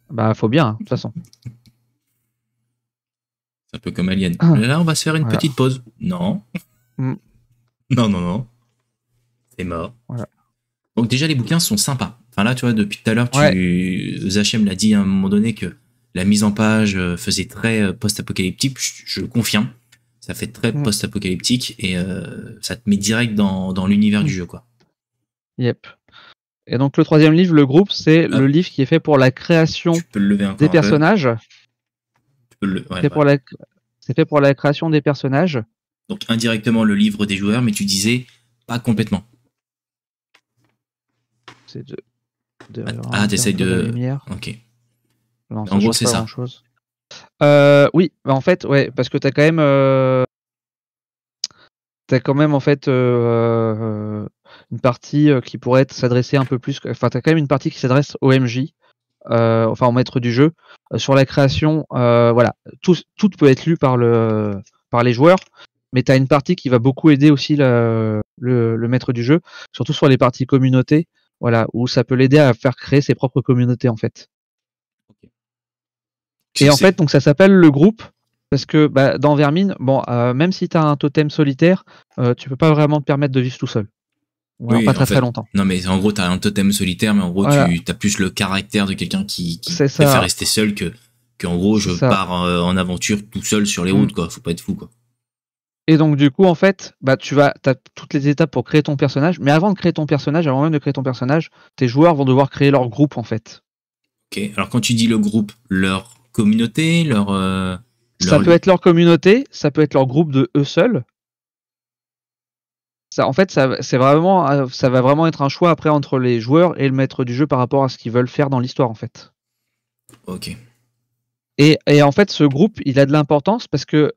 Bah faut bien, de toute façon. C'est un peu comme Alien. Là, on va se faire une Voilà. petite pause. Non. Mm. Non, non, non. C'est mort. Voilà. Donc déjà, les bouquins sont sympas. Enfin là, tu vois, depuis tout à l'heure, Zachem l'a dit à un moment donné que la mise en page faisait très post-apocalyptique. Je le confirme. Ça fait très post-apocalyptique et ça te met direct dans l'univers du jeu, quoi. Yep. Et donc le troisième livre, le groupe, c'est le livre qui est fait pour la création des personnages. C'est fait pour la création des personnages. Donc indirectement le livre des joueurs, mais tu disais pas complètement. C'est t'essayes de. Ok. Non, en gros, c'est ça. Grand-chose. Oui, bah en fait, ouais, parce que t'as quand même en fait une partie qui pourrait s'adresser un peu plus. Enfin, t'as quand même une partie qui s'adresse au MJ, enfin au maître du jeu, sur la création. Voilà, tout peut être lu par les joueurs, mais t'as une partie qui va beaucoup aider aussi le maître du jeu, surtout sur les parties communauté, voilà, où ça peut l'aider à faire créer ses propres communautés en fait. Okay. Et en fait, donc ça s'appelle le groupe. Parce que bah, dans Vermine, bon, même si tu as un totem solitaire, tu peux pas vraiment te permettre de vivre tout seul. Ou alors pas très longtemps. Non, mais en gros, tu as un totem solitaire, mais en gros, voilà. Tu as plus le caractère de quelqu'un qui préfère rester seul qu'en gros, je pars en aventure tout seul sur les routes, quoi. Faut pas être fou, quoi. Et donc, du coup, en fait, bah, t'as toutes les étapes pour créer ton personnage. Mais avant de créer ton personnage, avant même de créer ton personnage, tes joueurs vont devoir créer leur groupe, en fait. Ok, alors quand tu dis le groupe, leur communauté, ça peut être leur communauté, ça peut être leur groupe de eux seuls. en fait, ça va vraiment être un choix après entre les joueurs et le maître du jeu par rapport à ce qu'ils veulent faire dans l'histoire, en fait. Ok. Et en fait, ce groupe, il a de l'importance parce que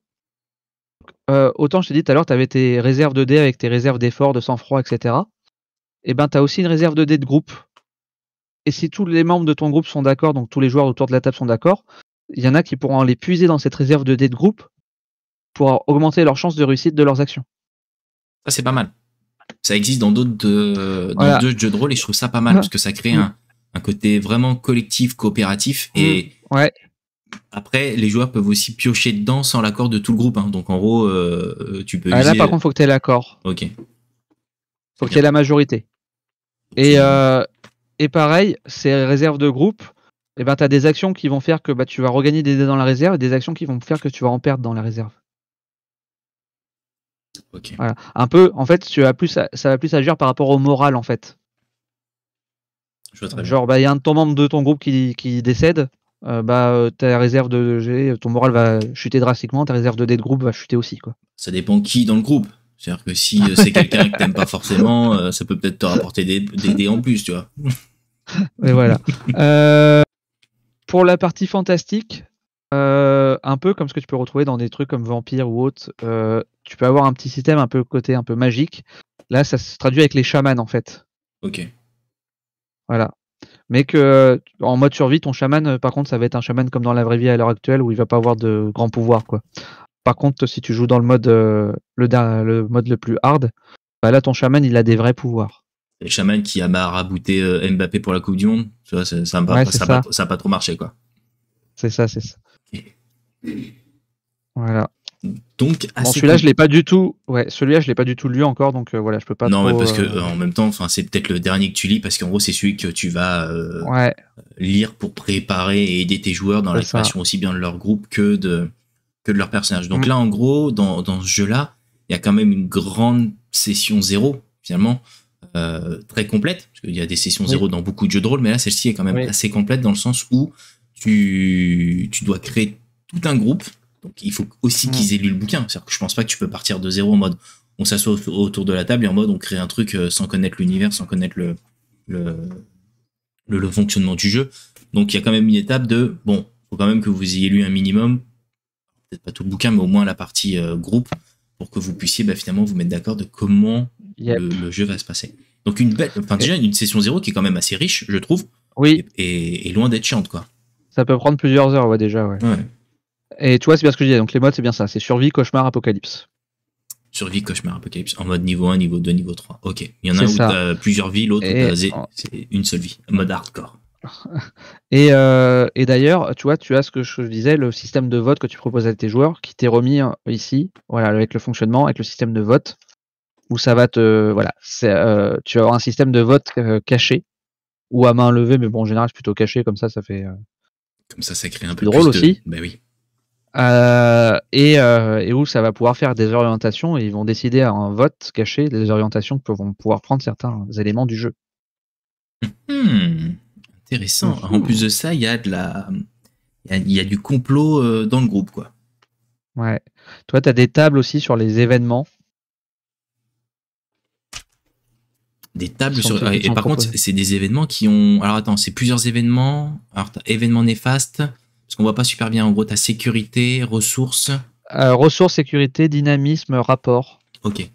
autant je t'ai dit tout à l'heure, tu avais tes réserves de dés avec tes réserves d'effort, de sang-froid, etc. Et ben, tu as aussi une réserve de dés de groupe. Et si tous les membres de ton groupe sont d'accord, donc tous les joueurs autour de la table sont d'accord, il y en a qui pourront les puiser dans cette réserve de dés de groupe pour augmenter leurs chances de réussite de leurs actions. Ça, c'est pas mal. Ça existe dans d'autres Voilà. jeux de rôle et je trouve ça pas mal parce que ça crée un côté vraiment collectif, coopératif. Et Ouais. après, les joueurs peuvent aussi piocher dedans sans l'accord de tout le groupe. Hein. Donc en gros, tu peux Là, user. par contre, faut que tu aies l'accord. Ok. Faut qu'il y ait la majorité. Et pareil, ces réserves de groupe, eh ben, tu as des actions qui vont faire que tu vas regagner des dés dans la réserve et des actions qui vont faire que tu vas en perdre dans la réserve. Ok. Voilà. Un peu, en fait, ça va plus agir par rapport au moral, en fait. Je vois très bien. Genre, il y a un de ton membre de ton groupe qui décède, ta réserve de G, ton moral va chuter drastiquement, ta réserve de dés de groupe va chuter aussi, quoi. Ça dépend qui dans le groupe. C'est-à-dire que si c'est quelqu'un que t'aimes pas forcément, ça peut peut-être te rapporter des dés en plus, tu vois. Et voilà. Pour la partie fantastique, un peu comme ce que tu peux retrouver dans des trucs comme Vampire ou autre, tu peux avoir un petit système un peu côté un peu magique. Là, ça se traduit avec les chamans, en fait. Ok. Voilà. Mais que en mode survie, ton chaman, par contre, ça va être un chaman comme dans la vraie vie à l'heure actuelle où il va pas avoir de grands pouvoirs, quoi. Par contre, si tu joues dans le mode le mode le plus hard, bah là ton chaman il a des vrais pouvoirs. Le chaman qui a marabouté Mbappé pour la Coupe du Monde, tu vois, ça a pas trop marché, quoi. C'est ça. Voilà. Donc, bon, celui-là, je l'ai pas du tout. Ouais, celui-là, je l'ai pas du tout lu encore, donc voilà, je peux pas. Non, trop, mais parce que en même temps, c'est peut-être le dernier que tu lis parce qu'en gros, c'est celui que tu vas lire pour préparer et aider tes joueurs dans la création aussi bien de leur groupe que de leur personnage. Donc là, en gros, dans ce jeu-là, il y a quand même une grande session 0 finalement, très complète, parce qu'il y a des sessions 0 dans beaucoup de jeux de rôle, mais là, celle-ci est quand même assez complète dans le sens où tu dois créer tout un groupe. Donc il faut aussi qu'ils aient lu le bouquin. C'est-à-dire que je pense pas que tu peux partir de zéro en mode on s'assoit autour de la table et en mode on crée un truc sans connaître l'univers, sans connaître le fonctionnement du jeu. Donc il y a quand même une étape de bon, faut quand même que vous ayez lu un minimum, peut-être pas tout le bouquin, mais au moins la partie groupe, pour que vous puissiez finalement vous mettre d'accord de comment le jeu va se passer. Donc déjà une session 0 qui est quand même assez riche, je trouve. Oui. Et loin d'être chiante, quoi. Ça peut prendre plusieurs heures, déjà, ouais. Et tu vois, c'est bien ce que je disais. Donc les modes, c'est bien ça. C'est survie, cauchemar, apocalypse. Survie, cauchemar, apocalypse. En mode niveau 1, niveau 2, niveau 3. Ok. Il y en a où t'as plusieurs vies, l'autre c'est une seule vie. Mode hardcore. Et d'ailleurs, tu vois, tu as ce que je disais, le système de vote que tu proposes à tes joueurs, qui t'est remis ici, voilà, avec le fonctionnement, avec le système de vote, où ça va te, voilà, tu vas avoir un système de vote caché ou à main levée, mais bon, en général, c'est plutôt caché, comme ça fait. Comme ça crée un peu drôle plus aussi. Bah oui. Et où ça va pouvoir faire des orientations et ils vont décider à un vote caché des orientations que vont pouvoir prendre certains éléments du jeu. Intéressant. En plus de ça, il y a il y a du complot dans le groupe, quoi. Ouais. Toi, tu as des tables aussi sur les événements. Des tables sur. Et par contre, c'est des événements qui ont. Alors attends, c'est plusieurs événements. Alors, t'as événements néfastes, parce qu'on voit pas super bien. En gros, t'as sécurité, ressources. Ressources, sécurité, dynamisme, rapport. Ok.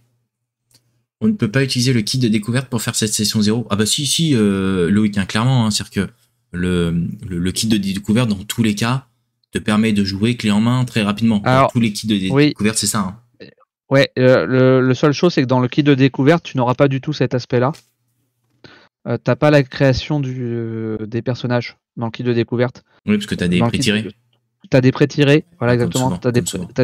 On ne peut pas utiliser le kit de découverte pour faire cette session 0. Ah bah si, Loïc, hein, clairement. Hein, c'est-à-dire que le kit de découverte, dans tous les cas, te permet de jouer clé en main très rapidement. Alors, tous les kits de découverte, c'est ça. Hein. Ouais, le seule chose, c'est que dans le kit de découverte, tu n'auras pas du tout cet aspect-là. T'as pas la création des personnages dans le kit de découverte. Oui, parce que t'as des pré-tirés. T'as des pré-tirés, voilà, exactement. T'as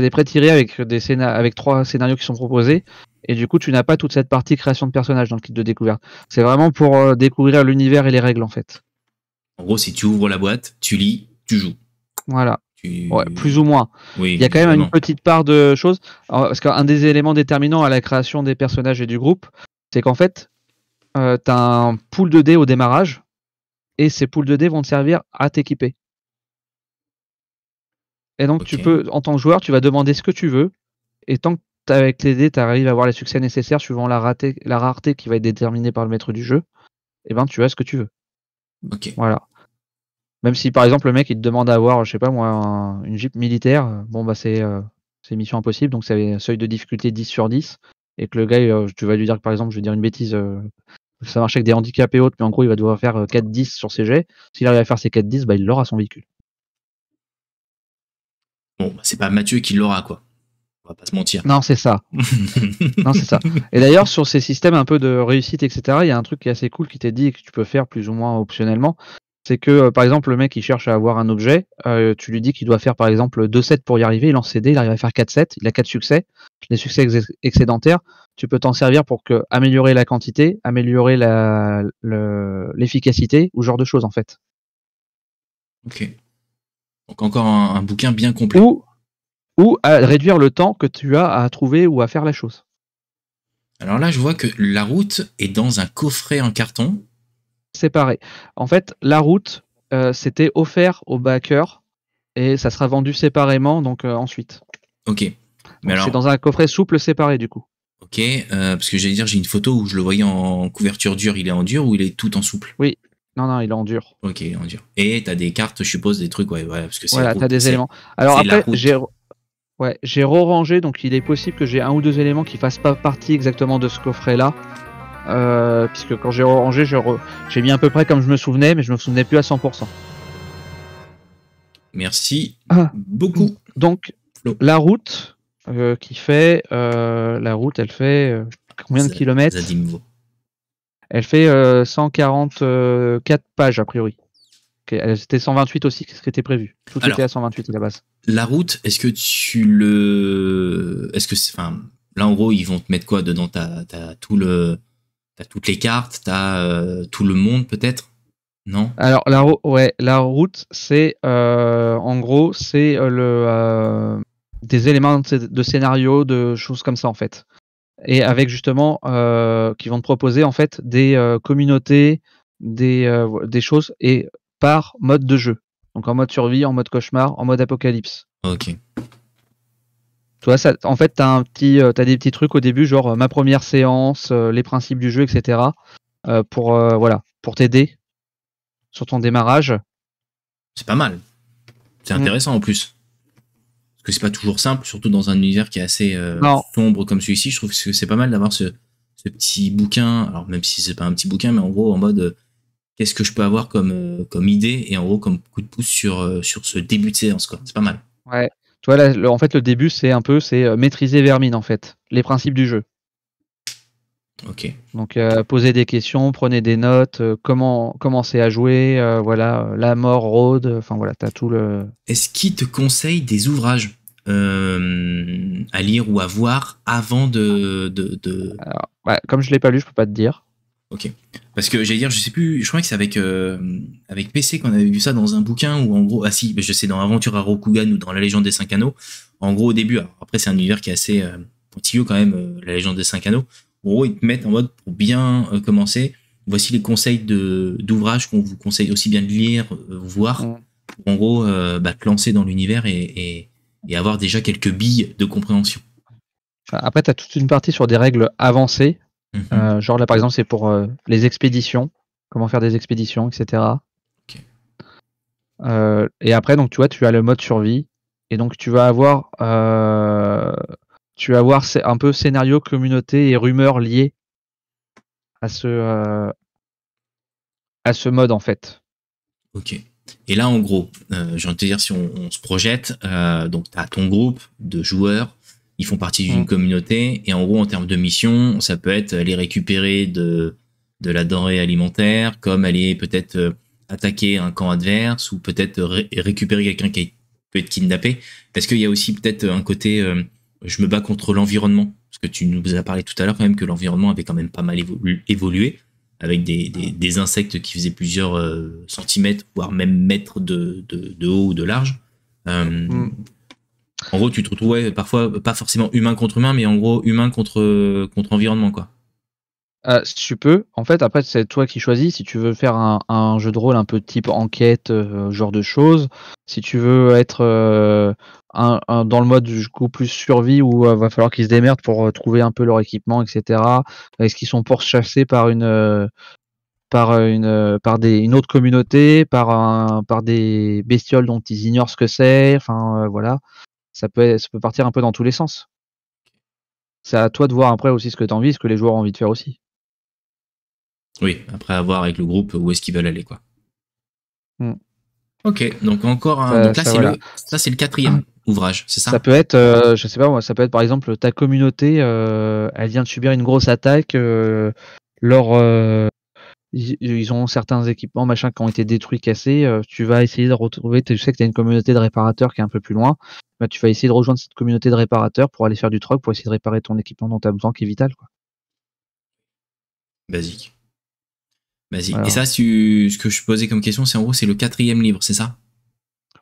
des pré-tirés avec 3 scénarios qui sont proposés. Et du coup, tu n'as pas toute cette partie création de personnages dans le kit de découverte. C'est vraiment pour découvrir l'univers et les règles, en fait. En gros, si tu ouvres la boîte, tu lis, tu joues. Voilà. Ouais, plus ou moins. Oui, il y a quand même une petite part de choses. Parce qu'un des éléments déterminants à la création des personnages et du groupe, c'est qu'en fait, tu as un pool de dés au démarrage, et ces pools de dés vont te servir à t'équiper. Et donc, tu peux, en tant que joueur, tu vas demander ce que tu veux, et tant que avec les dés, tu arrives à avoir les succès nécessaires suivant la rareté qui va être déterminée par le maître du jeu, et ben tu as ce que tu veux. Ok. Voilà. Même si par exemple le mec il te demande d'avoir, je sais pas moi, une Jeep militaire, bon bah c'est mission impossible, donc c'est seuil de difficulté 10 sur 10, et que le gars, tu vas lui dire que par exemple, je vais dire une bêtise, ça marche avec des handicaps et autres, mais en gros il va devoir faire 4-10 sur ses jets. S'il arrive à faire ses 4-10, bah il l'aura son véhicule. Bon, c'est pas Mathieu qui l'aura, quoi. On va pas se mentir. Non, c'est ça. Non, c'est ça. Et d'ailleurs, sur ces systèmes un peu de réussite, etc., il y a un truc qui est assez cool qui t'est dit et que tu peux faire plus ou moins optionnellement. C'est que, par exemple, le mec, il cherche à avoir un objet, tu lui dis qu'il doit faire, par exemple, 2 sets pour y arriver, il lance ses dés, il arrive à faire 4 sets, il a 4 succès, les succès excédentaires, tu peux t'en servir pour améliorer la quantité, améliorer l'efficacité, ou ce genre de choses, en fait. Ok. Donc encore un bouquin bien complet. Ou à réduire le temps que tu as à trouver ou à faire la chose. Alors là, je vois que la route est dans un coffret en carton. Séparé. En fait, la route, c'était offert aux backers et ça sera vendu séparément donc ensuite. Ok. Mais alors, c'est dans un coffret souple séparé du coup. Ok, parce que j'allais dire, j'ai une photo où je le voyais en couverture dure. Il est en dur ou il est tout en souple? Oui. Non, il est en dur. Ok, il est en dur. Et t'as des cartes, je suppose, des trucs, ouais, parce que c'est Voilà, route, t'as des éléments. Alors après, j'ai re-rangé, donc il est possible que j'ai un ou deux éléments qui fassent pas partie exactement de ce coffret-là. Puisque quand j'ai rangé, j'ai mis à peu près comme je me souvenais, mais je me souvenais plus à 100%. Merci beaucoup. Donc, Flo. la route qui fait... la route, elle fait combien de kilomètres? Zadimvo. Elle fait 144 pages, a priori. C'était 128 aussi, ce qui était prévu. Tout était à 128 à la base. La route, est-ce que tu le... Est-ce que c'est... Enfin, là, en gros, ils vont te mettre quoi dedans? T'as tout le... T'as toutes les cartes, t'as tout le monde, peut-être? Non? Alors, la route, c'est... en gros, c'est des éléments de scénario, de choses comme ça, en fait. Et avec, justement, qui vont te proposer, en fait, des communautés, des choses, et par mode de jeu. Donc en mode survie, en mode cauchemar, en mode apocalypse. Ok. Tu vois, ça, en fait, t'as des petits trucs au début, genre ma première séance, les principes du jeu, etc. Pour t'aider sur ton démarrage. C'est pas mal. C'est intéressant en plus. Parce que c'est pas toujours simple, surtout dans un univers qui est assez sombre comme celui-ci. Je trouve que c'est pas mal d'avoir ce petit bouquin. Alors même si c'est pas un petit bouquin, mais en gros en mode qu'est-ce que je peux avoir comme idée et en gros comme coup de pouce sur ce début de séance, quoi. C'est pas mal. Ouais. Tu vois, là, en fait, le début, c'est maîtriser Vermine, en fait. Les principes du jeu. Ok. Donc, posez des questions, prenez des notes, commencez à jouer, la mort rôde, enfin voilà, t'as tout le... Est-ce qu'il te conseille des ouvrages à lire ou à voir avant de... Alors, comme je l'ai pas lu, je peux pas te dire. Ok. Parce que j'allais dire, je sais plus, je crois que c'est avec PC qu'on avait vu ça dans un bouquin où en gros, ah si, je sais, dans Aventure à Rokugan ou dans La Légende des 5 Anneaux, en gros au début, alors, après c'est un univers qui est assez pointilleux quand même, La Légende des 5 Anneaux, en gros ils te mettent en mode pour bien commencer, voici les conseils d'ouvrages qu'on vous conseille aussi bien de lire, voir, pour en gros te lancer dans l'univers et avoir déjà quelques billes de compréhension. Après, tu as toute une partie sur des règles avancées. Genre là par exemple c'est pour les expéditions, comment faire des expéditions, etc. Okay. Et après donc tu vois, tu as le mode survie et donc tu vas avoir un peu scénario, communauté et rumeurs liées à ce mode en fait. Ok. Et là en gros, j'ai envie de te dire si on se projette, donc tu as ton groupe de joueurs. Ils font partie d'une communauté et en gros en termes de mission, ça peut être aller récupérer de la denrée alimentaire, comme aller peut-être attaquer un camp adverse ou peut-être récupérer quelqu'un qui peut être kidnappé. Est-ce qu'il y a aussi peut-être un côté je me bats contre l'environnement? Parce que tu nous as parlé tout à l'heure quand même que l'environnement avait quand même pas mal évolué avec des insectes qui faisaient plusieurs centimètres, voire même mètres de haut ou de large. En gros, tu te retrouvais parfois pas forcément humain contre humain, mais en gros humain contre environnement, quoi. Tu peux. En fait, après, c'est toi qui choisis. Si tu veux faire un jeu de rôle un peu type enquête, genre de choses. Si tu veux être dans le mode du coup plus survie où va falloir qu'ils se démerdent pour trouver un peu leur équipement, etc. Est-ce qu'ils sont pourchassés par une autre communauté, par des bestioles dont ils ignorent ce que c'est. Enfin, voilà. Ça peut partir un peu dans tous les sens. C'est à toi de voir après aussi ce que tu as envie, ce que les joueurs ont envie de faire aussi. Oui, après avoir avec le groupe où est-ce qu'ils veulent aller, quoi. Mm. Ok, donc encore un. Ça, Donc là, ça, voilà. ça c'est le 4e ouvrage, c'est Ça ça? peut être, je sais pas moi, ça peut être par exemple ta communauté, elle vient de subir une grosse attaque, leur, ils ont certains équipements machin qui ont été détruits, cassés, tu vas essayer de retrouver, tu sais que tu as une communauté de réparateurs qui est un peu plus loin, bah, tu vas essayer de rejoindre cette communauté de réparateurs pour aller faire du troc, pour essayer de réparer ton équipement dont tu as besoin qui est vital, quoi. Basique. Basique. Et Voilà. ça, ce que je posais comme question, c'est en gros, c'est le 4e livre, c'est ça?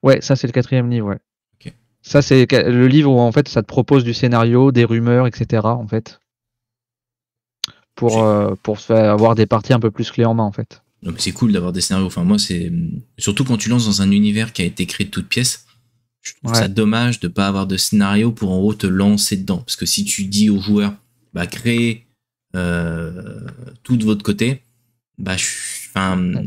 Ouais, ça c'est le 4e livre, ouais. Ok. Ça c'est le livre où en fait ça te propose du scénario, des rumeurs, etc. en fait. Pour faire avoir des parties un peu plus clés en main en fait. Non, mais c'est cool d'avoir des scénarios. Enfin, moi, c'est. Surtout quand tu lances dans un univers qui a été créé de toutes pièces, je trouve ça Ouais. dommage de pas avoir de scénario pour en gros te lancer dedans. Parce que si tu dis aux joueurs, bah, créez tout de votre côté, bah, enfin,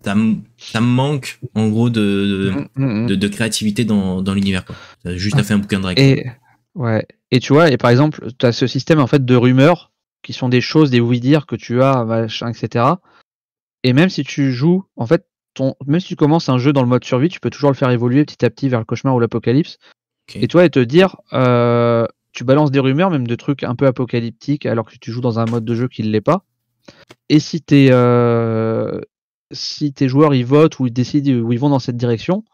ça me manque en gros de créativité dans l'univers, quoi. T'as juste à faire un bouquin de règles, quoi. Et ouais. Et tu vois, et par exemple, tu as ce système en fait de rumeurs qui sont des choses, des oui-dire que tu as, machin, etc. Et même si tu joues, en fait, même si tu commences un jeu dans le mode survie, tu peux toujours le faire évoluer petit à petit vers le cauchemar ou l'apocalypse. Ok. Et toi, et te dire, tu balances des rumeurs, même de trucs un peu apocalyptiques, alors que tu joues dans un mode de jeu qui ne l'est pas. Et si tes joueurs ils votent ou ils décident où ils vont dans cette direction,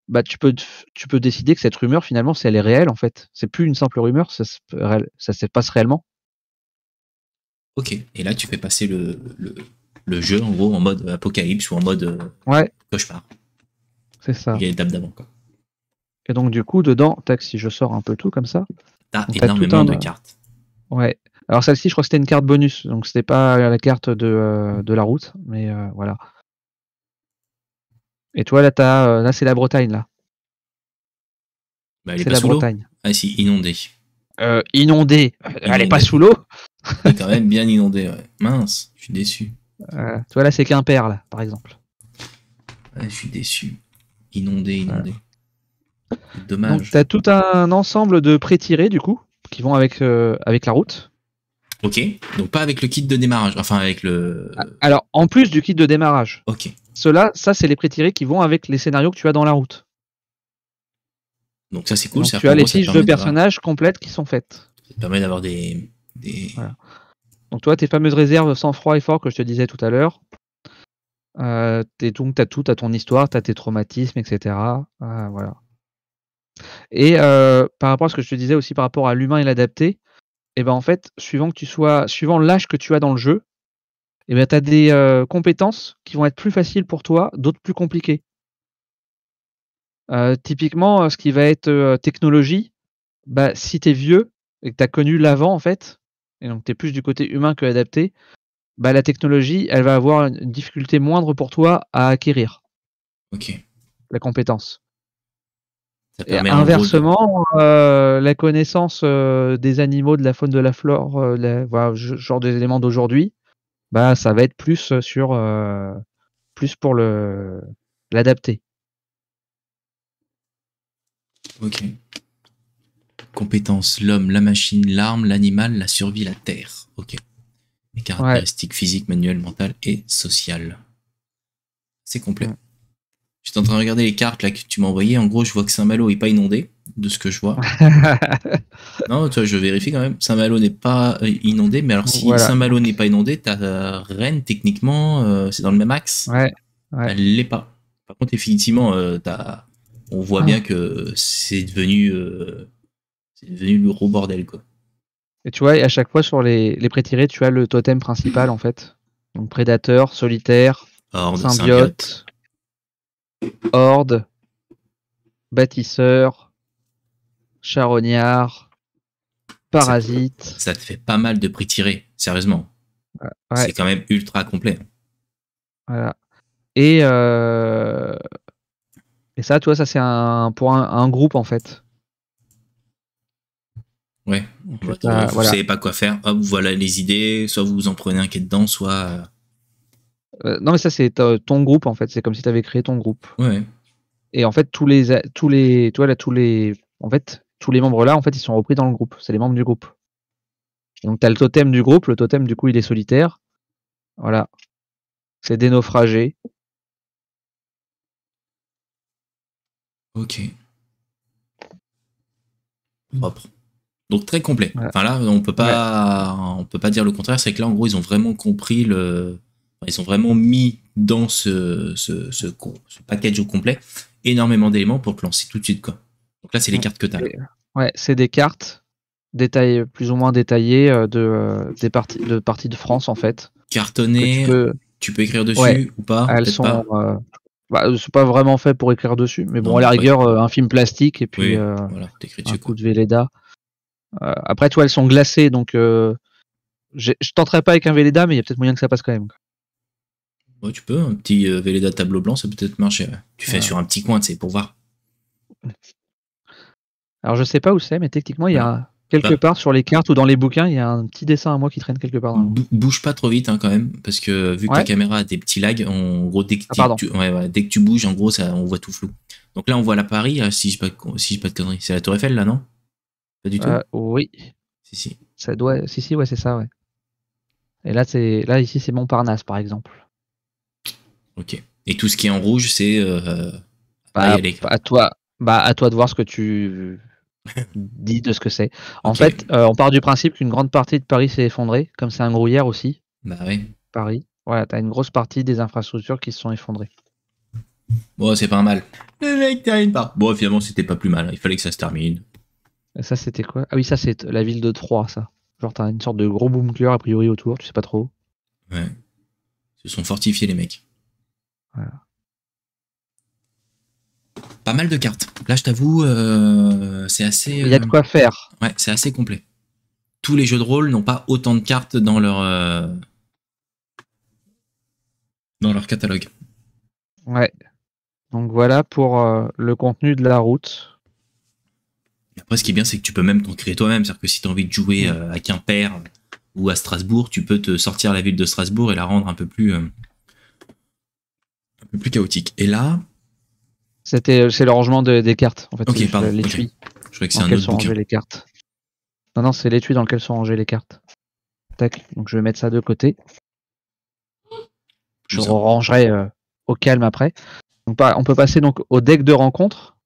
bah tu peux décider que cette rumeur finalement, si elle est réelle en fait, c'est plus une simple rumeur, ça se passe réellement. Ok. Et là, tu fais passer le jeu en gros en mode apocalypse ou en mode Ouais, cauchemar. c'est ça. Il y a l'étape d'avant, quoi. Et donc du coup dedans, tac, si je sors un peu tout comme ça, T'as donc t'as tout énormément un, de cartes. ouais. Alors celle-ci, je crois que c'était une carte bonus, donc c'était pas la carte de la route, mais voilà. Et toi là, là c'est la Bretagne là, Bah, elle est c'est pas la sous l'eau. Bretagne. Ah si, inondée. Inondée, elle est pas Inondée. sous l'eau. Elle est quand même bien inondée, ouais. Mince, je suis déçu. Tu vois là, c'est Quimper là, par exemple. Ouais, je suis déçu. Inondée, Voilà. inondée. Donc Dommage. tu as tout un ensemble de pré-tirés du coup qui vont avec la route. Ok, donc pas avec le kit de démarrage. Enfin, avec le. Alors en plus du kit de démarrage, Ok. ça c'est les pré-tirés qui vont avec les scénarios que tu as dans la route. Donc ça, c'est Et cool. donc C'est-à-dire tu qu'en as les gros, ça te fiches de permet d'avoir. personnages complètes qui sont faites. Ça te permet d'avoir des. Voilà. Donc toi tes fameuses réserves sang-froid et fort que je te disais tout à l'heure. Donc t'as tout, t'as ton histoire, t'as tes traumatismes, etc. Voilà. Et par rapport à ce que je te disais aussi par rapport à l'humain et l'adapté, et ben en fait, suivant l'âge que tu as dans le jeu, et ben tu as des compétences qui vont être plus faciles pour toi, d'autres plus compliquées. Typiquement, ce qui va être technologie, bah, si tu es vieux et que tu as connu l'avant en fait, et donc tu es plus du côté humain que adapté, bah, la technologie, elle va avoir une difficulté moindre pour toi à acquérir Ok. la compétence. Ça Et permet en gros de. inversement, la connaissance des animaux, de la faune, de la flore, voilà, genre des éléments d'aujourd'hui, bah, ça va être plus pour l'adapter. Ok. Compétences, l'homme, la machine, l'arme, l'animal, la survie, la terre. Ok. Les Ouais. caractéristiques physiques, manuelles, mentales et sociales. C'est complet. Mm. J'étais en train de regarder les cartes là que tu m'as envoyées. En gros, je vois que Saint-Malo est pas inondé, de ce que je vois. Non, tu vois, je vérifie quand même. Saint-Malo n'est pas inondé, mais alors si Voilà. Saint-Malo n'est pas inondé, ta Rennes, techniquement, c'est dans le même axe. Ouais. Ouais. Elle l'est pas. Par contre, effectivement, on voit bien Ah. que c'est devenu le gros bordel, quoi. Et tu vois, et à chaque fois sur les pré-tirés, tu as le totem principal en fait. Donc prédateur, solitaire, Horde, symbiote. symbiote, horde, bâtisseur, charognard, Ça, parasite. ça te fait pas mal de prix tirés, sérieusement. Ouais, C'est quand même ultra complet. voilà. Et ça, tu vois, ça c'est pour un groupe en fait. Ouais. Donc, En mode, vous voilà. savez pas quoi faire, hop, voilà les idées, soit vous en prenez un qui est dedans, soit. Non, mais ça c'est ton groupe en fait. C'est comme si tu avais créé ton groupe. Ouais. Et en fait, tous les, tu vois là, en fait, tous les membres là, en fait, ils sont repris dans le groupe. C'est les membres du groupe. Et donc, tu as le totem du groupe. Le totem, du coup, il est solitaire. Voilà. C'est des naufragés. Ok. Propre. Donc très complet. Voilà. Enfin là, on peut pas dire le contraire. C'est que là, en gros, ils ont vraiment compris ils ont vraiment mis dans ce package au complet énormément d'éléments pour te lancer tout de suite, quoi. Donc là, c'est les cartes que tu as. Ouais, c'est des cartes détaillées, plus ou moins détaillées des parties de France en fait. Cartonnées, tu peux écrire dessus Ouais, ou pas? elles Peut-être sont. pas. C'est pas vraiment fait pour écrire dessus, mais bon, Non, à la après, rigueur, un film plastique et puis oui, voilà, t'écris un dessus, coup quoi. de Velleda. Après, toi, elles sont glacées, donc je tenterai pas avec un Velleda, mais il y a peut-être moyen que ça passe quand même. Ouais, tu peux, un petit Velleda tableau blanc, ça peut peut-être marcher. Ouais. Tu fais sur un petit coin, tu sais, pour voir. Alors, je sais pas où c'est, mais techniquement, il y a quelque part sur les cartes ou dans les bouquins, il y a un petit dessin à moi qui traîne quelque part. Bouge pas trop vite, hein, quand même, parce que vu que la caméra a des petits lags, en gros, dès que tu bouges, en gros, on voit tout flou. Donc là, on voit la Paris, si je pas de conneries. C'est la Tour Eiffel, là, non? Pas du tout? Oui. Si. Ça doit. Si, ouais, c'est ça, ouais. Et là, ici, c'est Montparnasse, par exemple. Ok. Et tout ce qui est en rouge, c'est à toi de voir ce que tu dis de ce que c'est. En fait, on part du principe qu'une grande partie de Paris s'est effondrée, comme c'est un gruyère aussi. Bah oui. Paris. Voilà, t'as une grosse partie des infrastructures qui se sont effondrées. Bon, c'est pas mal. Le mec termine pas. Bon, finalement, c'était pas plus mal. Il fallait que ça se termine. Et ça, c'était quoi? Ah oui, ça, c'est la ville de Troyes, ça. Genre, t'as une sorte de gros bunker, a priori, autour, tu sais pas trop. Ouais. Ils se sont fortifiés, les mecs. Voilà. Pas mal de cartes. Là, je t'avoue, c'est assez. Il y a de quoi faire. Ouais, c'est assez complet. Tous les jeux de rôle n'ont pas autant de cartes dans leur catalogue. Ouais. Donc voilà pour le contenu de la route. Et après, ce qui est bien, c'est que tu peux même t'en créer toi-même. C'est-à-dire que si tu as envie de jouer à Quimper ou à Strasbourg, tu peux te sortir la ville de Strasbourg et la rendre un peu plus chaotique. Et là, c'est le rangement des cartes. En fait, ok, pardon. l'étui. Je croyais que c'est un autre bouquin. Les cartes. Non, c'est l'étui dans lequel sont rangées les cartes. Tac. Donc je vais mettre ça de côté. Je rangerai au calme après. Donc, on peut passer donc au deck de rencontre.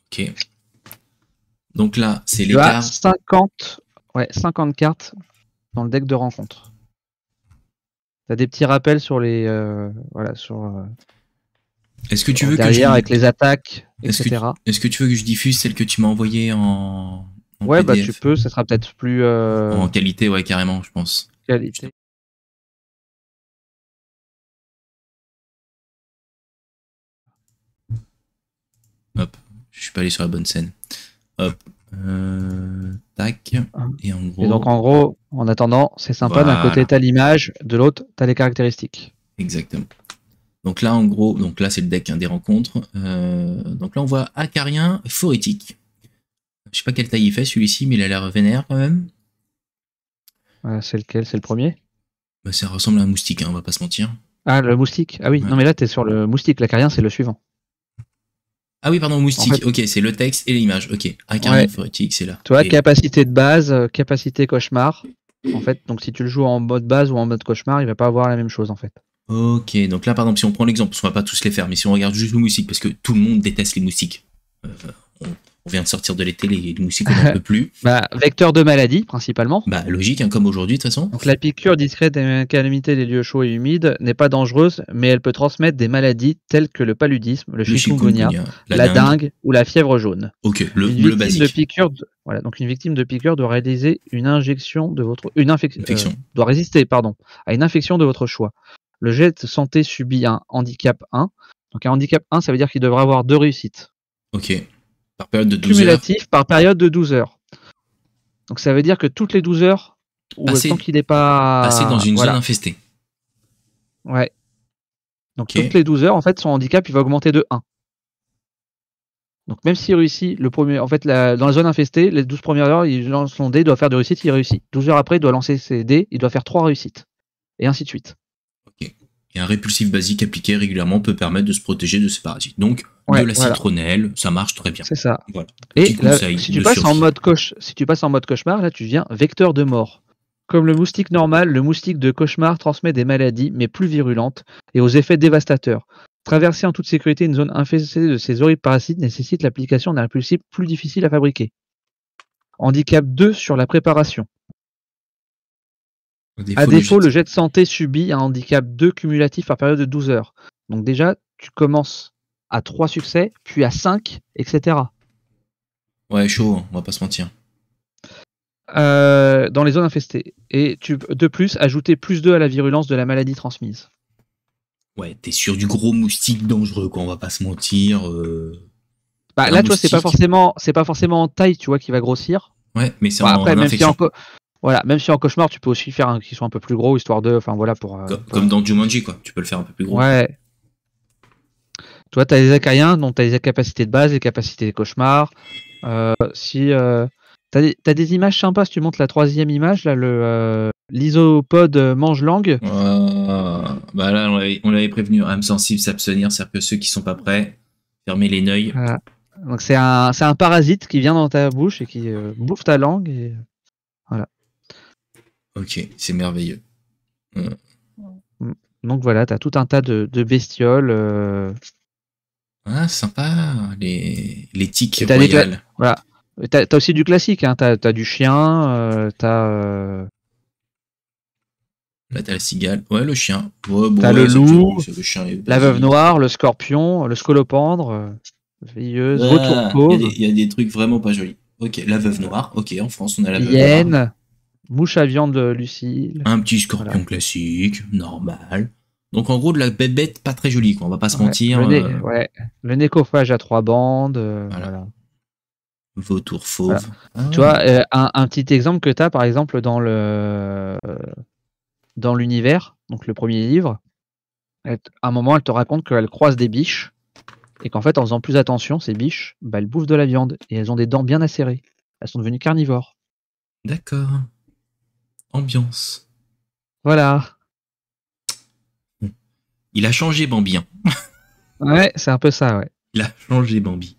Ok. Donc là, c'est les cartes. 50 cartes dans le deck de rencontre. T'as des petits rappels sur les Est-ce que tu veux derrière avec les attaques, etc. Est-ce que tu veux que je diffuse celle que tu m'as envoyée en ouais, PDF? tu peux, ça sera peut-être plus en qualité, ouais, carrément, je pense. Qualité. Hop, je suis pas allé sur la bonne scène. Hop, tac. Et en gros. Et donc en gros, en attendant, c'est sympa. D'un côté t'as l'image, de l'autre t'as les caractéristiques. Exactement. Donc là, en gros, c'est le deck des rencontres. Donc là, on voit Acarien Phorétique. Je sais pas quelle taille il fait celui-ci, mais il a l'air vénère quand même. C'est lequel? C'est le premier? Bah, ça ressemble à un moustique, hein, on va pas se mentir. Ah, le moustique. Ah oui, non mais là t'es sur le moustique. L'Acarien c'est le suivant. Ah oui, pardon, moustique. En fait, ok, c'est le texte et l'image. Ok, Acarien Phorétique, c'est là. Tu vois, capacité de base, capacité cauchemar. En fait, donc si tu le joues en mode base ou en mode cauchemar, il va pas avoir la même chose en fait. Ok, donc là par exemple, si on prend l'exemple, parce qu'on va pas tous les faire, mais si on regarde juste le moustique, parce que tout le monde déteste les moustiques. On vient de sortir de l'été, les moustiques on n'en peut plus. Vecteur de maladie principalement. Logique, hein, comme aujourd'hui de toute façon. Donc la piqûre discrète des calamités des lieux chauds et humides n'est pas dangereuse, mais elle peut transmettre des maladies telles que le paludisme, le chikungunya, la dengue ou la fièvre jaune. Ok, le basique. Donc une victime de piqûre doit réaliser une injection de votre infection. Doit résister à une infection de votre choix. Le jet de santé subit un handicap 1. Donc un handicap 1, ça veut dire qu'il devra avoir 2 réussites. Ok. Par période de 12 cumulatif heures. Par période de 12 heures. Donc ça veut dire que toutes les 12 heures, Ou tant qu'il n'est pas... Passer dans une zone infestée. Ouais. Donc toutes les 12 heures, en fait, son handicap, il va augmenter de 1. Donc même s'il réussit le premier, en fait, dans la zone infestée, les 12 premières heures, il lance son dé, il doit faire 2 réussites, il réussit. 12 heures après, il doit lancer ses dés, il doit faire 3 réussites. Et ainsi de suite. Ok. Et un répulsif basique appliqué régulièrement peut permettre de se protéger de ces parasites. Donc, de la citronnelle, ça marche très bien. C'est ça. Voilà. Et là, si tu passes en mode cauchemar, là, tu deviens vecteur de mort. Comme le moustique normal, le moustique de cauchemar transmet des maladies, mais plus virulentes, et aux effets dévastateurs. Traverser en toute sécurité une zone infestée de ces horribles parasites nécessite l'application d'un répulsif plus difficile à fabriquer. Handicap 2 sur la préparation. À défaut, le jet de santé subit un handicap 2 cumulatif par période de 12 heures. Donc déjà, tu commences à 3 succès, puis à 5, etc. Ouais, chaud, hein, on va pas se mentir. Dans les zones infestées. Et tu peux de plus ajouter plus 2 à la virulence de la maladie transmise. Ouais, t'es sur du gros moustique dangereux, quoi, on va pas se mentir. Bah, là, tu vois, c'est pas forcément en taille, tu vois, qui va grossir. Ouais, mais c'est après, en infection. Même si en cauchemar, tu peux aussi faire qu'ils soient un peu plus gros, histoire de, enfin voilà, comme dans Jumanji, quoi. Tu peux le faire un peu plus gros. Ouais. Tu vois, t'as les acariens, donc t'as les capacités de base, les capacités des cauchemars. T'as des images sympas, si tu montes la 3e image, là, l'isopode mange-langue. Bah là, on l'avait prévenu, âme sensible, s'abstenir, c'est-à-dire que ceux qui sont pas prêts, fermez les neuils. Voilà. Donc c'est un parasite qui vient dans ta bouche et qui bouffe ta langue. Et... Voilà. Ok, c'est merveilleux. Donc voilà, t'as tout un tas de bestioles. Ah, sympa, les tiques royales. Voilà. T'as aussi du classique, hein. T'as du chien, t'as... Là, t'as la cigale. Ouais, le chien. Ouais, bon, t'as le loup, le chien la veuve noire, le scorpion, le scolopendre, veilleuse, vautour fauve. Il y a des trucs vraiment pas jolis. Ok, la veuve noire. Ok, en France, on a la veuve hyène, noire. mouche à viande Lucille. Un petit scorpion classique, normal. Donc en gros, de la bête pas très jolie, quoi. On va pas se mentir. Le nécophage à 3 bandes. Voilà. Vautour fauve. Voilà. Tu vois, un petit exemple que tu as, par exemple, dans l'univers, donc le premier livre, à un moment, elle te raconte qu'elle croise des biches, et qu'en fait, en faisant plus attention, ces biches, bah, elles bouffent de la viande, et elles ont des dents bien acérées. Elles sont devenues carnivores. D'accord. Ambiance. Voilà. Il a changé Bambi. Hein. Ouais, c'est un peu ça, ouais. Il a changé Bambi.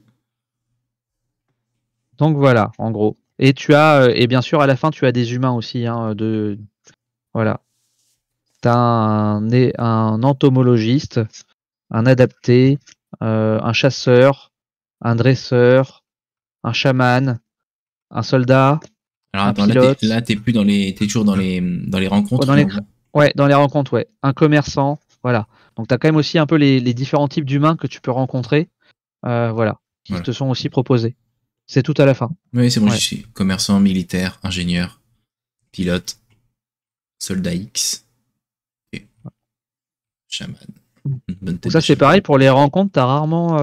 Donc voilà, en gros. Et tu as, et bien sûr, à la fin, tu as des humains aussi, hein, voilà. T'as un entomologiste, un adapté, un chasseur, un dresseur, un chaman, un soldat, Alors un attends, pilote. t'es plus t'es toujours dans les rencontres. Dans les rencontres, ouais. Un commerçant, voilà. Donc t'as quand même aussi un peu les différents types d'humains que tu peux rencontrer, voilà, qui te sont aussi proposés. C'est tout à la fin. Oui, c'est bon, j'y suis. Commerçant, militaire, ingénieur, pilote, soldat X, et chaman. Donc ça c'est pareil pour les rencontres, t'as rarement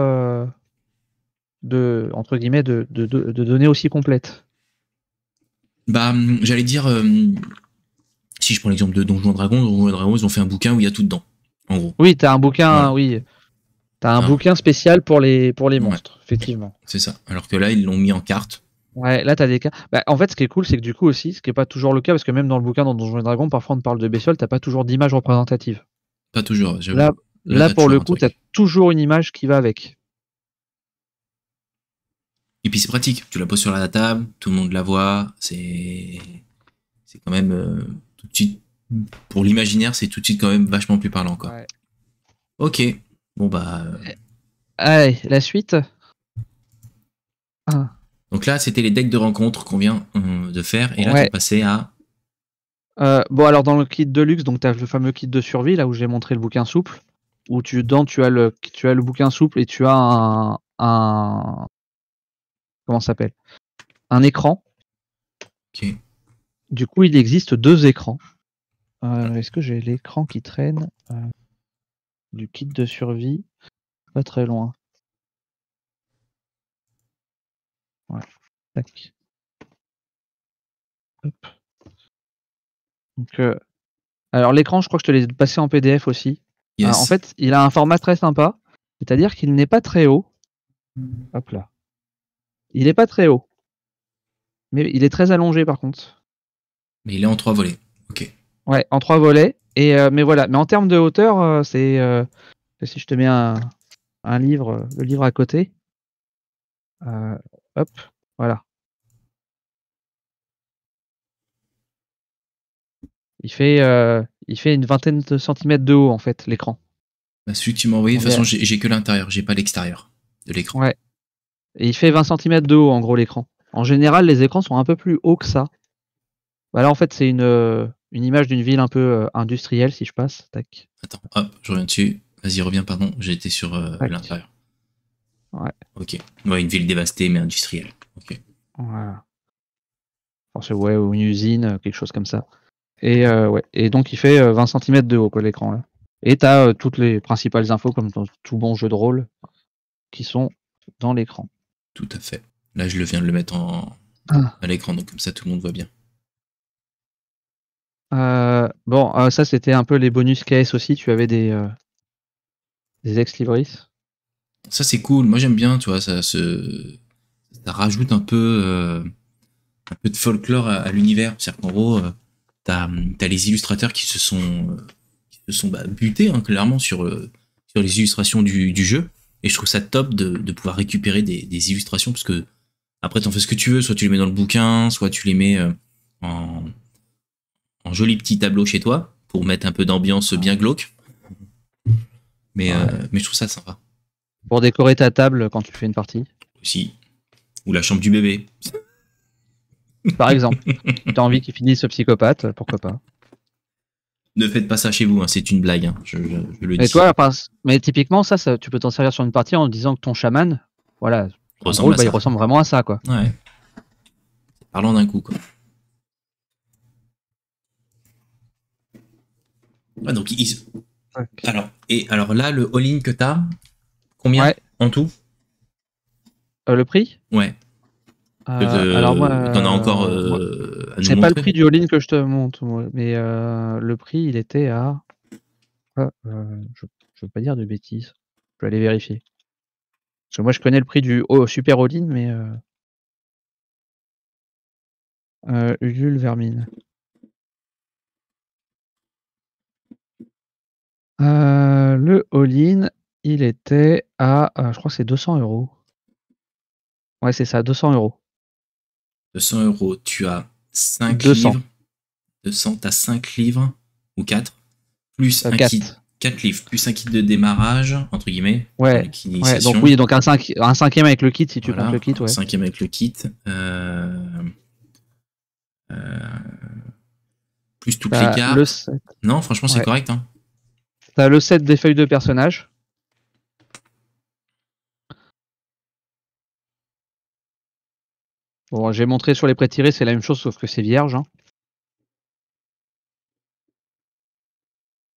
entre guillemets de données aussi complètes. Bah, j'allais dire, si je prends l'exemple de Donjons et Dragons, ils ont fait un bouquin où il y a tout dedans, en gros. Oui, t'as un bouquin, oui. T'as un bouquin spécial pour les monstres, effectivement. C'est ça. Alors que là, ils l'ont mis en carte. Ouais, là t'as des cas. Bah, en fait, ce qui est cool, c'est que du coup aussi, ce qui est pas toujours le cas, parce que même dans le bouquin dans Donjons et Dragons, parfois on te parle de bestioles, t'as pas toujours d'image représentative. Pas toujours, j'avoue. Là pour le coup, t'as toujours une image qui va avec. Et puis c'est pratique, tu la poses sur la table, tout le monde la voit, c'est quand même tout de suite, pour l'imaginaire, c'est tout de suite quand même vachement plus parlant, quoi. Ouais. Ok, bon bah... Allez, la suite. Donc là, c'était les decks de rencontres qu'on vient de faire, et là, tu es passé à... Bon, alors dans le kit de luxe, donc tu as le fameux kit de survie, là où j'ai montré le bouquin souple, où tu as le bouquin souple et tu as un comment ça s'appelle, un écran. Ok. Du coup, il existe 2 écrans. Est-ce que j'ai l'écran qui traîne du kit de survie? Pas très loin. Ouais. Tac. Hop. Donc, alors l'écran, je crois que je te l'ai passé en PDF aussi. En Yes. fait, il a un format très sympa, c'est-à-dire qu'il n'est pas très haut. Hop là. Il est pas très haut, mais il est très allongé par contre. Mais il est en 3 volets. Ok. Ouais, en 3 volets. Et mais voilà. Mais en termes de hauteur, si je te mets un livre, le livre à côté. Hop, voilà. Il fait une vingtaine de centimètres de haut en fait, l'écran. Bah, celui que tu m'as envoyé, de On toute façon, est- j'ai que l'intérieur, j'ai pas l'extérieur de l'écran. Ouais. Et il fait 20 centimètres de haut en gros l'écran. En général, les écrans sont un peu plus hauts que ça. Bah là en fait, c'est une image d'une ville un peu industrielle si je passe. Tac. Attends, hop, je reviens dessus. Vas-y, reviens, pardon, j'étais sur Tac. l'intérieur. Ouais. Ok. Ouais, une ville dévastée, mais industrielle. Ok. Voilà. Enfin, ouais, ou une usine, quelque chose comme ça. Et ouais. Et donc il fait 20 centimètres de haut quoi l'écran là. Et t'as toutes les principales infos comme dans tout bon jeu de rôle qui sont dans l'écran. Tout à fait. Là, je viens de le mettre à l'écran, donc comme ça, tout le monde voit bien. Bon, ça c'était un peu les bonus KS aussi. Tu avais des ex-libris. Ça, c'est cool. Moi, j'aime bien, tu vois, ça rajoute un peu de folklore à l'univers. C'est-à-dire qu'en gros, t'as les illustrateurs qui se sont butés, hein, clairement, sur les illustrations du jeu. Et je trouve ça top de pouvoir récupérer des illustrations, parce que après, t'en fais ce que tu veux. Soit tu les mets dans le bouquin, soit tu les mets en joli petit tableau chez toi, pour mettre un peu d'ambiance bien glauque. Mais je trouve ça sympa. Pour décorer ta table quand tu fais une partie. Aussi. Ou la chambre du bébé. Par exemple. Si t'as envie qu'il finisse ce psychopathe, pourquoi pas. Ne faites pas ça chez vous, hein, c'est une blague, hein, je le dis. Et toi, mais typiquement, ça, tu peux t'en servir sur une partie en disant que ton chaman, voilà, en gros, il ressemble vraiment à ça, quoi. Ouais. Parlons d'un coup, quoi. Ouais, donc, okay. Alors là, le all-in que t'as, combien en tout? Le prix? Ouais. Alors moi, t'en as encore à nous c'est montrer. pas le prix du all-in que je te montre, mais le prix, il était à... je veux pas dire de bêtises. Je vais aller vérifier. Parce que moi, je connais le prix du super all-in, mais... Ulule Vermine. Le all-in, il était à... je crois que c'est 200 €. Ouais, c'est ça, 200 €. 200 €, tu as 5 200. livres. 200, t'as 5 livres, ou 4, plus un 4. kit. 4 livres, plus un kit de démarrage, entre guillemets. Ouais, donc oui, donc un cinquième avec le kit, si tu comptes le kit, ouais. Un cinquième avec le kit. Plus toutes les cartes. Le set. Non, franchement, c'est correct. Hein. T'as le set des feuilles de personnages. Bon, j'ai montré sur les prêts tirés, c'est la même chose, sauf que c'est vierge. Hein.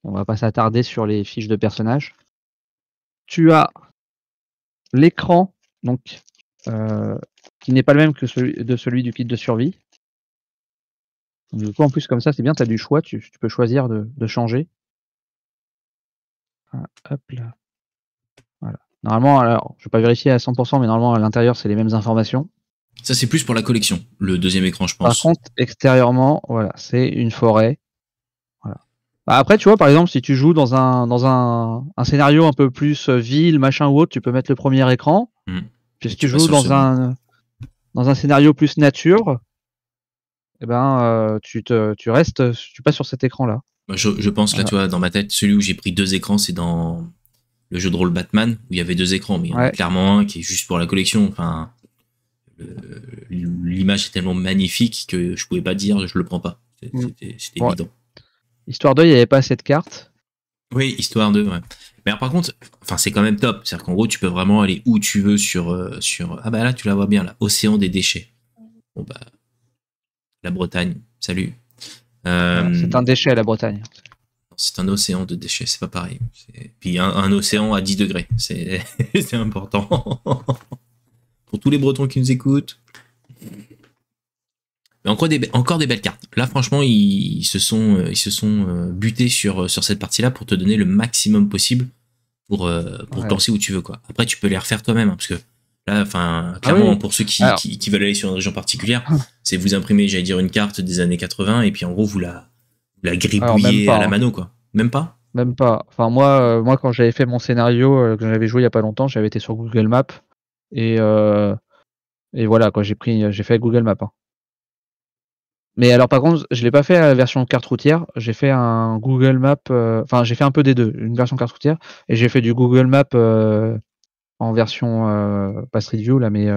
On va pas s'attarder sur les fiches de personnages. Tu as l'écran, donc qui n'est pas le même que celui du kit de survie. Du coup, en plus, comme ça, c'est bien, tu as du choix, tu peux choisir de changer. Hop là. Voilà. Normalement, alors, je vais pas vérifier à 100%, mais normalement, à l'intérieur, c'est les mêmes informations. Ça, c'est plus pour la collection, le deuxième écran, je pense. Par contre, extérieurement, voilà, c'est une forêt. Voilà. Bah, après, tu vois, par exemple, si tu joues dans un scénario un peu plus ville, machin ou autre, tu peux mettre le premier écran. Puis si tu joues dans un scénario plus nature, eh ben, tu passes sur cet écran-là. Je pense, là, tu vois, dans ma tête, celui où j'ai pris 2 écrans, c'est dans le jeu de rôle Batman, où il y avait 2 écrans, mais il y en a clairement un qui est juste pour la collection. Enfin, l'image est tellement magnifique que je pouvais pas dire je le prends pas. C'était évident. Histoire 2, il n'y avait pas assez de cartes. Oui, Histoire 2, ouais. Mais alors, par contre, enfin, c'est quand même top. C'est-à-dire qu'en gros, tu peux vraiment aller où tu veux sur... Ah bah là, tu la vois bien, là. Océan des déchets. Bon bah... La Bretagne, salut. C'est un déchet, la Bretagne. C'est un océan de déchets, c'est pas pareil. Puis un océan à 10 degrés, c'est important. Pour tous les Bretons qui nous écoutent. Mais encore des belles cartes. Là, franchement, ils se sont butés sur cette partie-là pour te donner le maximum possible pour te lancer où tu veux, quoi. Après, tu peux les refaire toi-même, hein, parce que là, enfin, clairement, oui. pour ceux Alors, qui veulent aller sur une région particulière, c'est vous imprimer, j'allais dire, une carte des années 80, et puis en gros, vous la même gribouillez à pas, la hein. mano, quoi. Même pas? Même pas. Enfin, moi, quand j'avais fait mon scénario, que j'avais joué il y a pas longtemps, j'avais été sur Google Maps et, euh, et voilà, quoi, j'ai fait Google Maps, hein. Mais alors, par contre, je l'ai pas fait à la version carte routière. J'ai fait un Google Maps. Enfin, j'ai fait un peu des deux, une version carte routière et j'ai fait du Google Maps en version pas Street View là, mais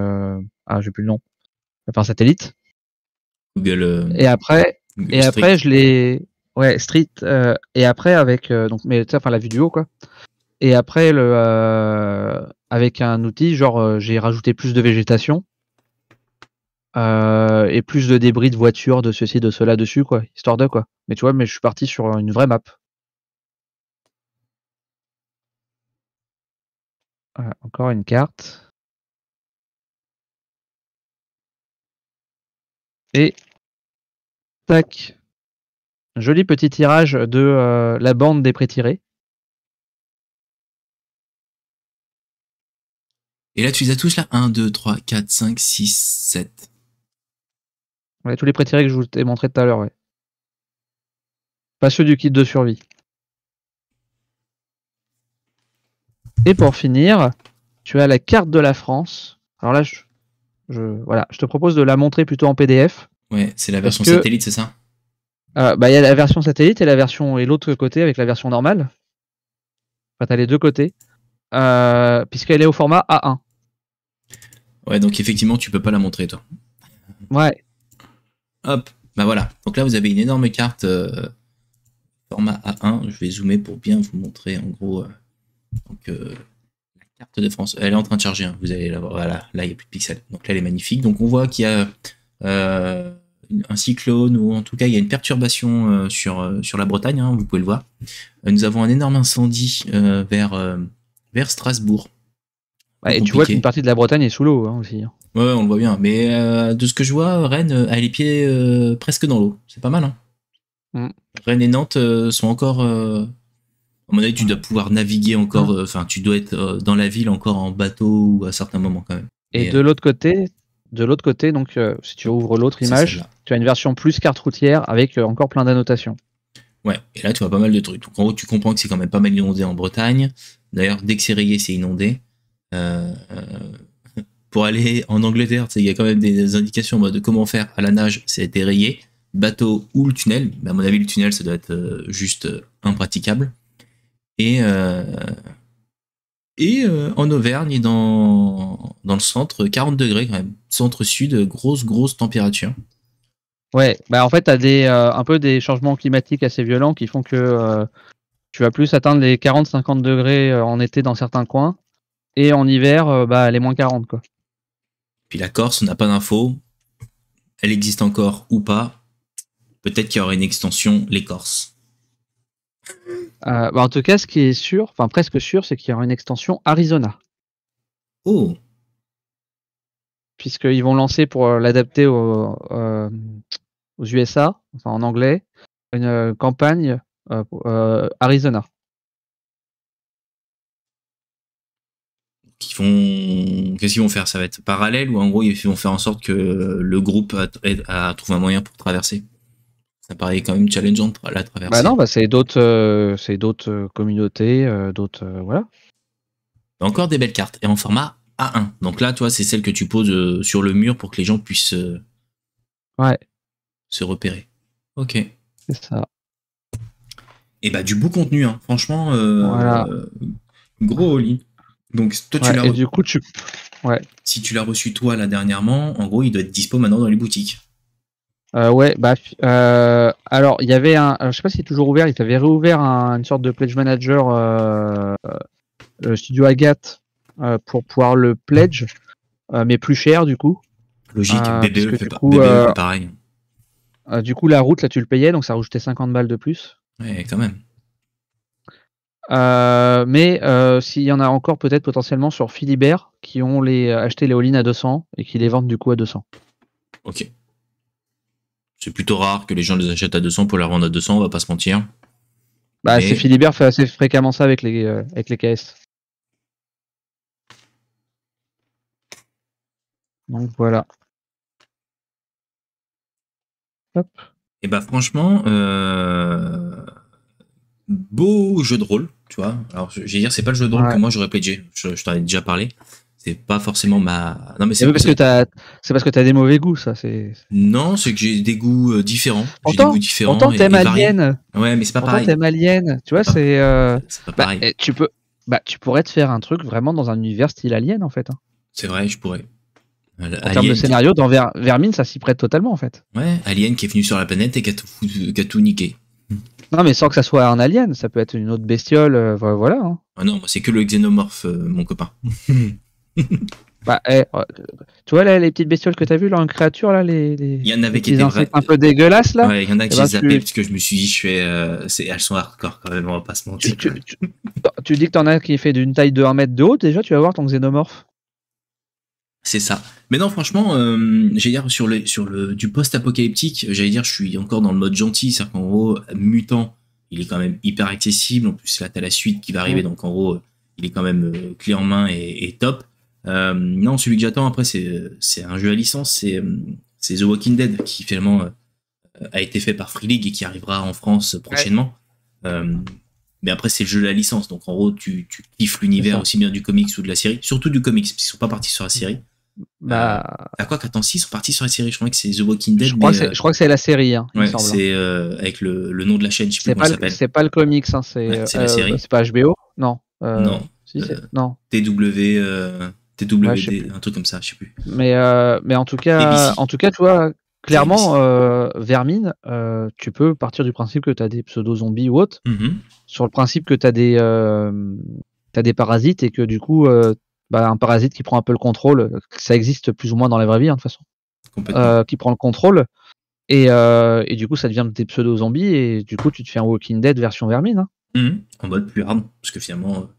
j'ai plus le nom. Enfin, satellite. Google, Et après, Google Street. je l'ai, ouais, Street. Et après avec donc, mais tu sais, enfin la vue du haut quoi. Et après avec un outil, genre j'ai rajouté plus de végétation et plus de débris de voitures, de ceci, de cela dessus, quoi, histoire de quoi. Mais tu vois, mais je suis parti sur une vraie map. Voilà, encore une carte. Et tac, joli petit tirage de la bande des pré-tirés. Et là, tu les as tous là? 1, 2, 3, 4, 5, 6, 7. Ouais, tous les pré-tirés que je vous ai montré tout à l'heure, ouais. Pas ceux du kit de survie. Et pour finir, tu as la carte de la France. Alors là, voilà, je te propose de la montrer plutôt en PDF. Ouais, c'est la Parce version que satellite, c'est ça? bah, y a la version satellite et l'autre côté avec la version normale. Enfin, t'as les deux côtés. Puisqu'elle est au format A1. Ouais, donc effectivement, tu peux pas la montrer, toi. Ouais. Hop, bah voilà. Donc là, vous avez une énorme carte format A1. Je vais zoomer pour bien vous montrer, en gros, la carte de France. Elle est en train de charger, hein. Vous allez la voir. Voilà, là, il n'y a plus de pixels. Donc là, elle est magnifique. Donc on voit qu'il y a un cyclone, ou en tout cas, il y a une perturbation sur la Bretagne, hein, vous pouvez le voir. Nous avons un énorme incendie vers Strasbourg. Ouais, et tu vois qu'une Compliqué. partie de la Bretagne est sous l'eau aussi. Ouais, on le voit bien. Mais de ce que je vois, Rennes a les pieds presque dans l'eau. C'est pas mal, hein. Mm. Rennes et Nantes sont encore. À mon avis, tu dois pouvoir naviguer encore. Enfin, tu dois être dans la ville encore en bateau ou à certains moments quand même. Et Mais de l'autre côté, donc si tu ouvres l'autre c'est image, celle-là. tu as une version plus carte routière avec encore plein d'annotations. Ouais, et là, tu vois pas mal de trucs. Donc, en gros, tu comprends que c'est quand même pas mal inondé en Bretagne. D'ailleurs, dès que c'est rayé, c'est inondé. Pour aller en Angleterre, il y a quand même des indications de comment faire à la nage, c'est été rayé. Bateau ou le tunnel. Mais à mon avis, le tunnel, ça doit être juste impraticable. Et en Auvergne et dans le centre, 40 degrés quand même. Centre-sud, grosse température. Ouais, bah en fait, tu as un peu des changements climatiques assez violents qui font que tu vas plus atteindre les 40-50 degrés en été dans certains coins. Et en hiver, bah, les moins 40, quoi. Puis la Corse, on n'a pas d'infos. Elle existe encore ou pas. Peut-être qu'il y aura une extension, les Corses. Bah, en tout cas, ce qui est sûr, enfin presque sûr, c'est qu'il y aura une extension Arizona. Oh, Puisqu'ils vont lancer pour l'adapter aux USA, enfin en anglais, une campagne Arizona. qu'est-ce qu'ils vont faire? Ça va être parallèle ou en gros ils vont faire en sorte que le groupe a trouvé un moyen pour traverser? Ça paraît quand même challengeant de la Bah non, traverser. bah c'est d'autres communautés, d'autres voilà. Encore des belles cartes et en format A1. Donc là, toi, c'est celle que tu poses sur le mur pour que les gens puissent Ouais, se repérer. Ok. c'est ça. Et bah du beau contenu, hein. Franchement, Voilà. gros all-in. Donc toi, Ouais, et du coup, ouais. si tu l'as reçu toi là dernièrement, en gros, il doit être dispo maintenant dans les boutiques. Ouais, bah, alors il y avait je sais pas s'il est toujours ouvert, il avait réouvert une sorte de pledge manager, le studio Agathe, pour pouvoir le pledge, mais plus cher du coup, Logique, BBE puisque fait pas, BBE fait pareil. du coup la route là tu le payais, donc ça rajoutait 50 balles de plus. Ouais, quand même. Mais s'il y en a encore peut-être potentiellement sur Philibert qui ont acheté les all-in à 200 et qui les vendent du coup à 200. Ok. C'est plutôt rare que les gens les achètent à 200 pour les revendre à 200, on va pas se mentir. Bah, Mais- Philibert fait assez fréquemment ça avec les KS. Donc voilà. Hop. Et bah franchement, beau jeu de rôle, tu vois. Alors je vais dire, c'est pas le jeu de rôle que Ouais. moi j'aurais pledgé. Je t'en ai déjà parlé. C'est pas forcément ma. Non mais C'est parce que t'as des mauvais goûts, ça. Non, c'est que j'ai des goûts différents. J'ai des goûts Pourtant, différents et t'aimes variés. Alien. Ouais, mais c'est pas Pourtant, pareil. t'aimes Alien. Tu vois, C'est pas- c'est. C'est pas pareil. Tu pourrais te faire un truc vraiment dans un univers style Alien, en fait. Hein. C'est vrai, je pourrais. En termes de scénario, dans Vermine, ça s'y prête totalement, en fait. Ouais, Alien qui est venu sur la planète et qui a tout niqué. Non, mais sans que ça soit un alien, ça peut être une autre bestiole, voilà. Hein. Ah non, moi c'est que le xénomorphe, mon copain. Bah, tu vois là, les petites bestioles que t'as vues là en créature là, Il y en avait les qui petits étaient insectes un peu dégueulasses là. Ouais, il y en a que Eh j'ai ben, zappé parce que je me suis dit, elles sont hardcore quand même, on va pas se mentir. tu dis que t'en as qui fait d'une taille de 1 mètre de haut, déjà tu vas voir ton xénomorphe. C'est ça. Mais non, franchement, j'allais dire sur le du post-apocalyptique, j'allais dire, je suis encore dans le mode gentil, c'est-à-dire qu'en gros, Mutant, il est quand même hyper accessible. En plus, là, t'as la suite qui va arriver, donc en gros, il est quand même clé en main et top. Non, celui que j'attends après, c'est un jeu à licence, c'est The Walking Dead qui finalement a été fait par Free League et qui arrivera en France prochainement. Mais après, c'est le jeu de la licence, donc en gros, tu kiffes l'univers aussi bien du comics ou de la série, surtout du comics, parce qu'ils sont pas partis sur la série. Bah, quoi qu'attends, si, ils sont partis sur la série. Je crois que c'est The Walking Dead. je crois que c'est la série, hein, il me Ouais, semble. c'est avec le nom de la chaîne, je sais plus comment ça s'appelle. C'est pas le comics, hein, c'est la série. c'est pas HBO, non. Non. Si, non. TWD, Ouais, un truc comme ça, je sais plus. Mais en tout cas, tu vois, clairement, Vermine, tu peux partir du principe que tu as des pseudo-zombies ou autres, sur le principe que tu as des parasites et que du coup, un parasite qui prend un peu le contrôle, ça existe plus ou moins dans la vraie vie, hein, de toute façon, qui prend le contrôle, et du coup, ça devient des pseudo-zombies, et du coup, tu te fais un Walking Dead version Vermine. Hein. En mode plus hard, parce que finalement,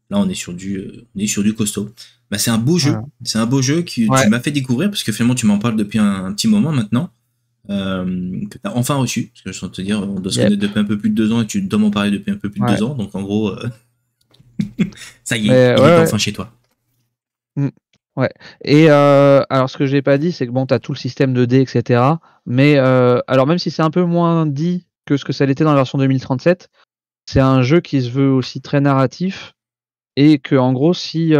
là, on est sur du costaud. Bah, c'est un beau jeu. C'est un beau jeu que tu m'as fait découvrir, parce que finalement, tu m'en parles depuis un petit moment maintenant. Que tu as enfin reçu, parce que je sens te dire, on doit se connaître depuis un peu plus de 2 ans et tu dois m'en parler depuis un peu plus de 2 ans, donc en gros, ça y est, il est enfin chez toi. Ouais. Et alors, ce que j'ai pas dit, c'est que bon, tu as tout le système de dés, etc. Mais alors, même si c'est un peu moins dit que ce que ça l'était dans la version 2037, c'est un jeu qui se veut aussi très narratif et que, en gros, si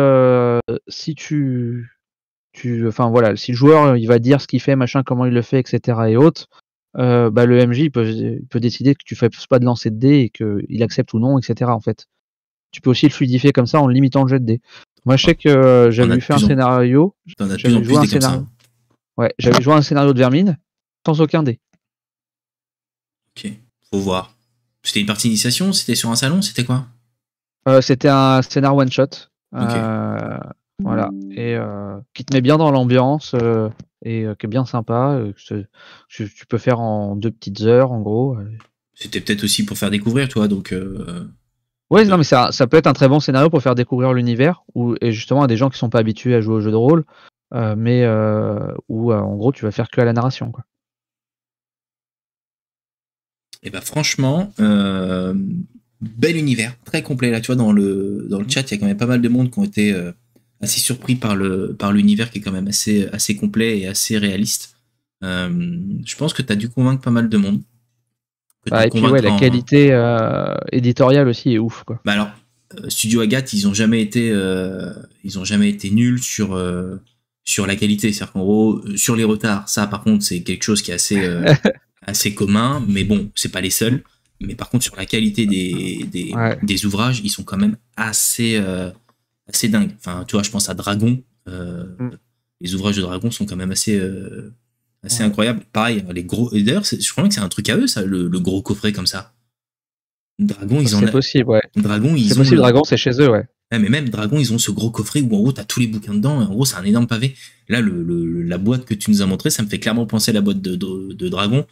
enfin voilà, si le joueur il va dire ce qu'il fait, machin, comment il le fait, etc. et autres, le MJ il peut décider que tu fais pas de lancer de dés et qu'il accepte ou non, etc. En fait, tu peux aussi le fluidifier comme ça en limitant le jet de dés. Moi, je sais que j'avais fait un scénario. J'avais joué un scénario. Ouais, j'avais joué un scénario de Vermine sans aucun dé. Ok, faut voir. C'était une partie d'initiation, c'était sur un salon, c'était quoi? C'était un scénar one shot. Okay. Voilà, et qui te met bien dans l'ambiance et qui est bien sympa. Tu peux faire en 2 petites heures, en gros. C'était peut-être aussi pour faire découvrir, toi, donc. Ouais, non, mais ça peut être un très bon scénario pour faire découvrir l'univers, et justement à des gens qui sont pas habitués à jouer aux jeux de rôle, mais où en gros tu vas faire que à la narration, quoi. Et bah franchement, bel univers, très complet là, tu vois, dans le chat, il y a quand même pas mal de monde qui ont été assez surpris par l'univers qui est quand même assez complet et assez réaliste. Je pense que tu as dû convaincre pas mal de monde. Et puis ouais, la qualité éditoriale aussi est ouf, quoi. Bah alors, Studio Agathe, ils ont jamais été nuls sur la qualité, c'est-à-dire qu'en gros, sur les retards, ça par contre c'est quelque chose qui est assez commun, mais bon, c'est pas les seuls. Mais par contre, sur la qualité des ouvrages, ils sont quand même assez dingues. Enfin, tu vois, je pense à Dragon. Les ouvrages de Dragon sont quand même assez incroyables. Pareil, les gros. Et d'ailleurs, je crois que c'est un truc à eux, ça, le gros coffret comme ça. Dragon, ils ont. C'est possible, ouais. Dragon, Dragon, c'est chez eux, ouais. Ouais, mais même Dragon, ils ont ce gros coffret où en gros t'as tous les bouquins dedans. Et en gros, c'est un énorme pavé. Là, la boîte que tu nous as montré, ça me fait clairement penser à la boîte de Dragon.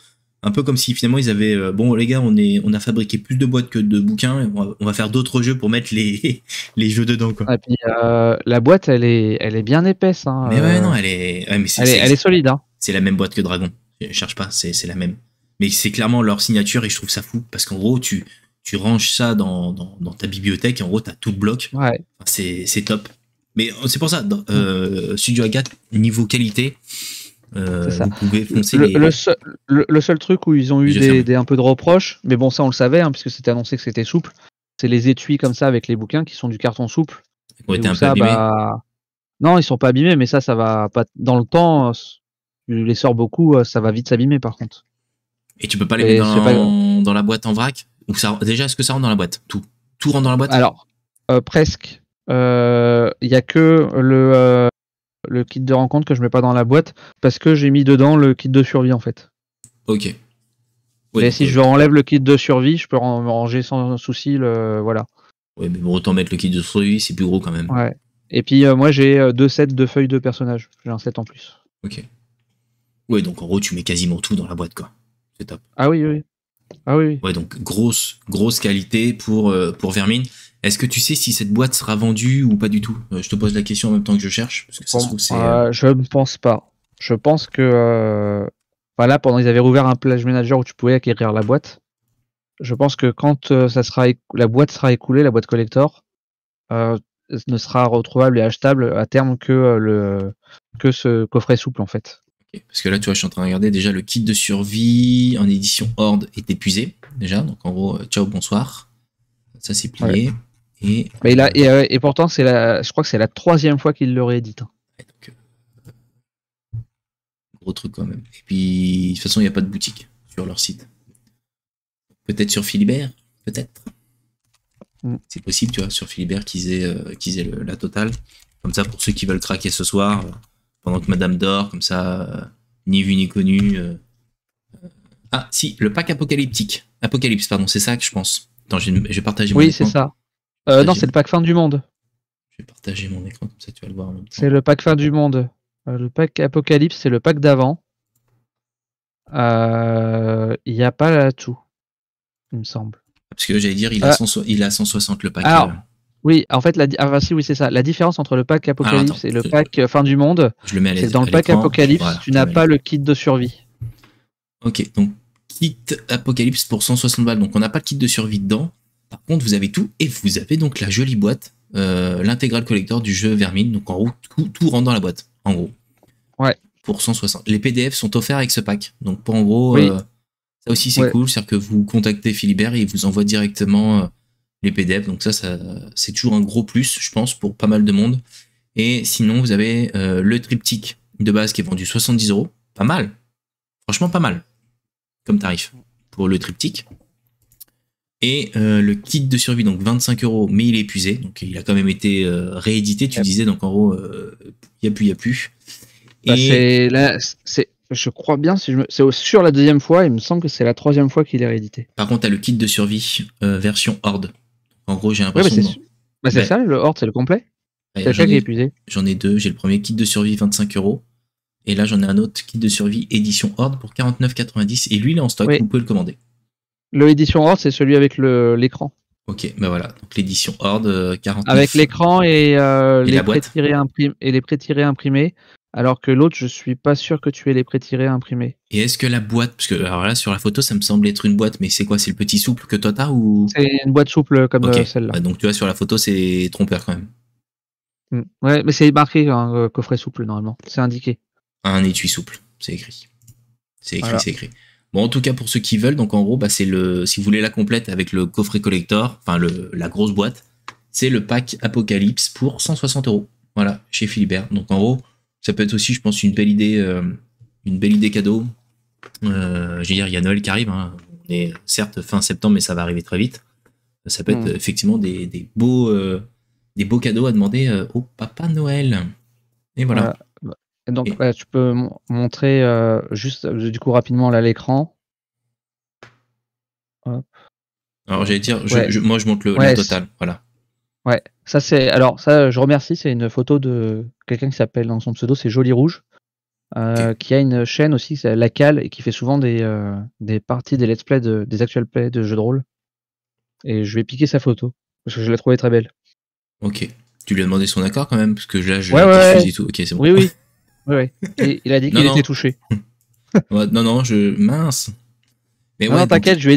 Un peu comme si finalement ils avaient bon les gars, on a fabriqué plus de boîtes que de bouquins. On va faire d'autres jeux pour mettre les jeux dedans, quoi. Et puis la boîte, elle est bien épaisse, hein. Mais ouais, non, elle est. Ouais, mais elle est solide, hein. C'est la même boîte que Dragon. Je cherche pas, c'est la même. Mais c'est clairement leur signature et je trouve ça fou parce qu'en gros, tu ranges ça dans ta bibliothèque et en gros, tu as tout le bloc. Ouais. Enfin, c'est top. Mais c'est pour ça, Studio Agathe, niveau qualité, vous pouvez foncer le seul truc où ils ont eu un peu de reproches, mais bon, ça on le savait, hein, puisque c'était annoncé que c'était souple, c'est les étuis comme ça avec les bouquins qui sont du carton souple. Qui ont été un peu abîmés. Non, ils sont pas abîmés, mais ça va pas. Dans le temps, tu les sors beaucoup, ça va vite s'abîmer par contre. Et tu peux pas les mettre dans la boîte en vrac? Ou ça, déjà, est-ce que ça rentre dans la boîte? Tout rentre dans la boîte? Alors, presque. Il y a que le kit de rencontre que je mets pas dans la boîte parce que j'ai mis dedans le kit de survie en fait. Ok. Ouais, mais si je enlève le kit de survie, je peux ranger sans souci voilà. Ouais, mais bon, autant mettre le kit de survie, c'est plus gros quand même. Ouais. Et puis moi j'ai 2 sets de feuilles de personnages. J'ai un set en plus. Ok. Ouais, donc en gros tu mets quasiment tout dans la boîte quoi. C'est top. Ah oui. Ah oui. Ouais, donc grosse qualité pour Vermine. Est-ce que tu sais si cette boîte sera vendue ou pas du tout? Je te pose la question en même temps que je cherche. Parce que ça se trouve, je ne pense pas. Je pense que voilà, pendant ils avaient rouvert un Pledge Manager où tu pouvais acquérir la boîte. Je pense que quand la boîte sera écoulée, la boîte collector, ne sera retrouvable et achetable à terme que ce coffret souple en fait. Okay. Parce que là, tu vois, je suis en train de regarder déjà le kit de survie en édition Horde est épuisé déjà. Donc en gros, ciao, bonsoir. Ça c'est plié. Ouais. Et pourtant, je crois que c'est la 3e fois qu'il le réédite. Ouais, donc, gros truc quand même. Et puis, de toute façon, il n'y a pas de boutique sur leur site. Peut-être sur Philibert, peut-être. C'est possible, tu vois, sur Philibert qu'ils aient la totale. Comme ça, pour ceux qui veulent craquer ce soir, pendant que Madame dort, comme ça, ni vu ni connu. Ah, si, le pack apocalyptique. Apocalypse, pardon, c'est ça que je pense. Attends, je vais partager mon écran. Oui, c'est ça. Non, c'est le pack fin du monde. Je vais partager mon écran, comme ça tu vas le voir en même temps. C'est le pack fin du monde. Le pack Apocalypse, c'est le pack d'avant. Il n'y a pas là tout, il me semble. Parce que j'allais dire, il a 160 le pack. Alors, oui, en fait, oui, c'est ça. La différence entre le pack Apocalypse et le pack fin du monde, c'est que dans le pack Apocalypse, voilà, tu n'as pas le kit de survie. Ok, donc kit Apocalypse pour 160 balles. Donc on n'a pas le kit de survie dedans. Par contre, vous avez tout et vous avez donc la jolie boîte, l'intégrale collector du jeu Vermine. Donc en gros, tout rentre dans la boîte. En gros. Ouais. Pour 160. Les PDF sont offerts avec ce pack. Donc pour en gros, ça aussi c'est cool. C'est-à-dire que vous contactez Philibert et il vous envoie directement les PDF. Donc ça c'est toujours un gros plus, je pense, pour pas mal de monde. Et sinon, vous avez le triptyque de base qui est vendu 70€. Pas mal. Franchement, pas mal. Comme tarif pour le triptyque. Et le kit de survie, donc 25€, mais il est épuisé. Donc il a quand même été réédité, tu disais. Donc en gros, il n'y a plus. Et je crois bien, c'est sur la 2e fois, il me semble que c'est la 3e fois qu'il est réédité. Par contre, tu as le kit de survie version Horde. En gros, j'ai l'impression. C'est ça, le Horde, c'est le complet. C'est ça qui est épuisé. J'en ai 2. J'ai le premier kit de survie 25€. Et là, j'en ai un autre kit de survie édition Horde pour 49,90. Et lui, il est en stock, vous pouvez le commander. Le édition Horde, c'est celui avec l'écran. Ok, ben voilà. Donc l'édition Horde, 49. Avec l'écran et les pré-tirés imprimés. Alors que l'autre, je suis pas sûr que tu aies les pré-tirés imprimés. Et est-ce que la boîte, parce que alors là sur la photo ça me semble être une boîte, mais c'est quoi? C'est le petit souple que toi t'as ou? C'est une boîte souple comme celle-là. Ouais, donc tu vois sur la photo c'est trompeur quand même. Ouais, mais c'est marqué coffret souple normalement, c'est indiqué. Un étui souple, c'est écrit. C'est écrit. Bon, en tout cas pour ceux qui veulent, donc en gros c'est si vous voulez la complète avec le coffret collector, enfin la grosse boîte, c'est le pack Apocalypse pour 160€. Voilà, chez Philibert. Donc en gros ça peut être aussi, je pense, une belle idée cadeau. Je veux dire, il y a Noël qui arrive. Hein. On est certes fin septembre, mais ça va arriver très vite. Ça peut être effectivement des beaux cadeaux à demander au Papa Noël. Et voilà. Donc, tu peux montrer juste du coup rapidement là l'écran. Alors j'allais dire, moi je montre la totale. Voilà. Ouais, ça je remercie, c'est une photo de quelqu'un qui s'appelle dans son pseudo, c'est Joli Rouge, qui a une chaîne aussi, c'est La Cale, et qui fait souvent des parties, des let's play, des actual play de jeux de rôle. Et je vais piquer sa photo, parce que je l'ai trouvée très belle. Ok. Tu lui as demandé son accord quand même, parce que là je diffuse et tout. Ok, c'est bon. Oui. Et il a dit qu'il était touché. Ouais, non, mince. Mais Non, ouais, non, donc, t'inquiète, je lui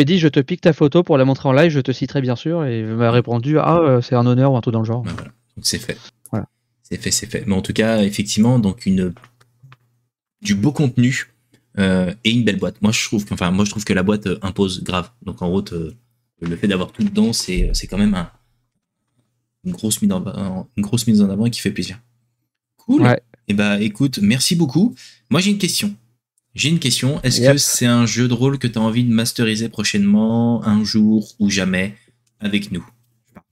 ai dit, je te pique ta photo pour la montrer en live, je te citerai bien sûr, et il m'a répondu, c'est un honneur ou un truc dans le genre. ouais, voilà. Donc c'est fait. Voilà. C'est fait. Mais en tout cas, effectivement, donc du beau contenu et une belle boîte. Moi, je trouve que la boîte impose grave. Donc en gros, le fait d'avoir tout dedans, c'est quand même une grosse mise en avant qui fait plaisir. Cool. Ouais. Et bah écoute, merci beaucoup. Moi j'ai une question. Est-ce que Yep. c'est un jeu de rôle que tu as envie de masteriser prochainement, un jour ou jamais, avec nous?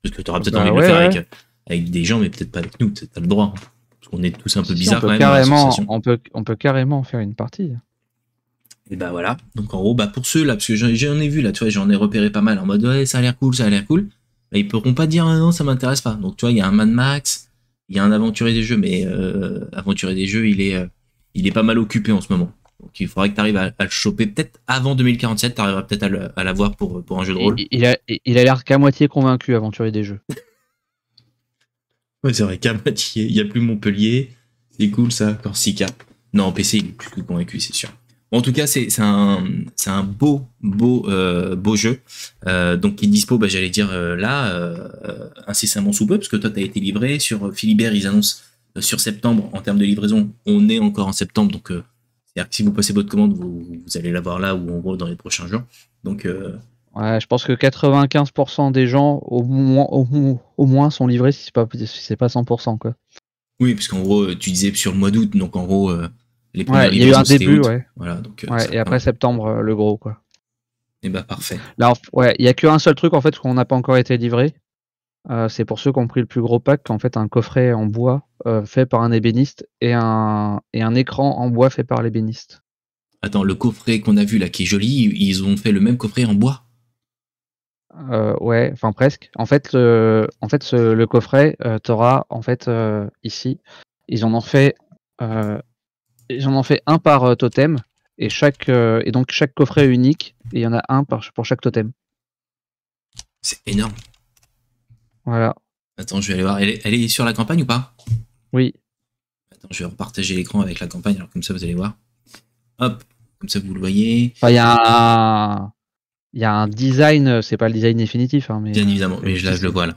Parce que tu auras peut-être envie Bah de le ouais, faire ouais. avec des gens, mais peut-être pas avec nous. Tu as le droit. Hein. Parce qu'on est tous un peu Si, bizarres quand même dans l'association. on peut carrément faire une partie. Et bah voilà. Donc en gros, bah pour ceux là, parce que j'en ai vu là, tu vois, j'en ai repéré pas mal en mode ouais, ça a l'air cool, ça a l'air cool. Bah, ils pourront pas dire ah, non, ça m'intéresse pas. Donc tu vois, il y a un Mad Max, il y a un aventurier des jeux, mais aventurier des jeux, il est pas mal occupé en ce moment. Donc il faudrait que tu arrives à le choper peut-être avant 2047, tu arriveras peut-être à l'avoir pour un jeu de rôle. Il a l'air qu'à moitié convaincu, aventurier des jeux. Ouais, c'est vrai qu'à moitié, il y a plus Montpellier. C'est cool ça, Corsica. Non, en PC, il est plus que convaincu, c'est sûr. Bon, en tout cas, c'est un beau jeu. Donc, qui est dispo, bah, j'allais dire là, incessamment sous peu, parce que toi, tu as été livré. Sur Philibert, ils annoncent sur septembre, en termes de livraison, on est encore en septembre. Donc, c'est-à-dire que si vous passez votre commande, vous allez l'avoir là ou en gros dans les prochains jours. Donc, Ouais, je pense que 95% des gens, au moins sont livrés si c'est pas 100%, quoi. oui, parce qu'en gros, tu disais sur le mois d'août, donc en gros, les premières Ouais, il y a eu un livraisons, c'était début, août. ouais. Voilà, donc Ouais, et après septembre, le gros, quoi. et bah parfait. Là, ouais, il y a qu'un seul truc en fait qu'on n'a pas encore été livré. C'est pour ceux qui ont pris le plus gros pack, en fait, un coffret en bois fait par un ébéniste et un écran en bois fait par l'ébéniste. Attends, le coffret qu'on a vu là, qui est joli, ils ont fait le même coffret en bois. Ouais, enfin presque. En fait, le coffret, t'auras en fait ici, ils en ont fait, euh, un par totem et donc chaque coffret est unique et il y en a un pour chaque totem. C'est énorme. Voilà. Attends, je vais aller voir. Elle est sur la campagne ou pas? Oui. Attends, je vais repartager l'écran avec la campagne, alors comme ça vous allez voir. Hop, comme ça vous le voyez. Enfin, il y a un design, c'est pas le design définitif, hein, mais Bien évidemment, mais juste là je le ici. vois là.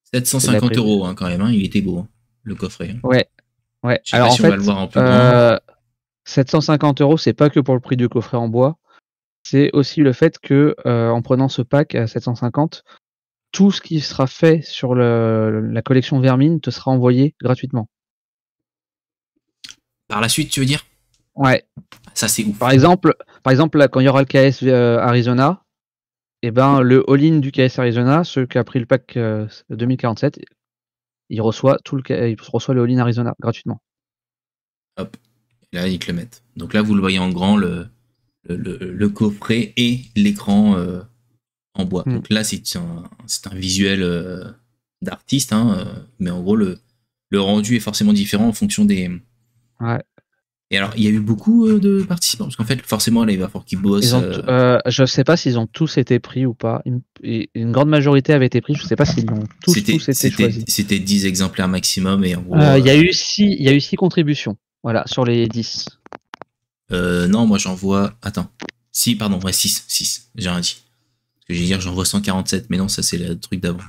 C'est de la 750 pré- euros hein, quand même, hein, il était beau, hein, le coffret. Hein. Ouais, ouais. Je sais Alors pas en si on va le fait, voir en plus grand. 750 euros, c'est pas que pour le prix du coffret en bois. C'est aussi le fait que, en prenant ce pack à 750, tout ce qui sera fait sur la collection Vermine te sera envoyé gratuitement. Par la suite, tu veux dire? Ouais. Ça c'est ouf. Par exemple, là, quand il y aura le KS Arizona, et ben le all-in du KS Arizona, ceux qui a pris le pack 2047, il reçoit le all-in Arizona gratuitement. Hop, là ils te le mettent. Donc là vous le voyez en grand, le coffret et l'écran en bois. Hmm. Donc là, c'est un visuel d'artiste, hein, mais en gros, le rendu est forcément différent en fonction des. Ouais. Et alors, il y a eu beaucoup de participants, parce qu'en fait, forcément, là, il va falloir qu'ils bossent. Je sais pas s'ils ont tous été pris ou pas. Une grande majorité avait été pris. Je sais pas s'ils ont tous été choisis. C'était 10 exemplaires maximum, et en gros. Il y a eu 6 contributions. Voilà, sur les 10. Non, moi, j'en vois. Attends. Si, pardon, ouais, 6. J'ai rien dit. Parce que j'ai dire, j'en vois 147, mais non, ça, c'est le truc d'avant.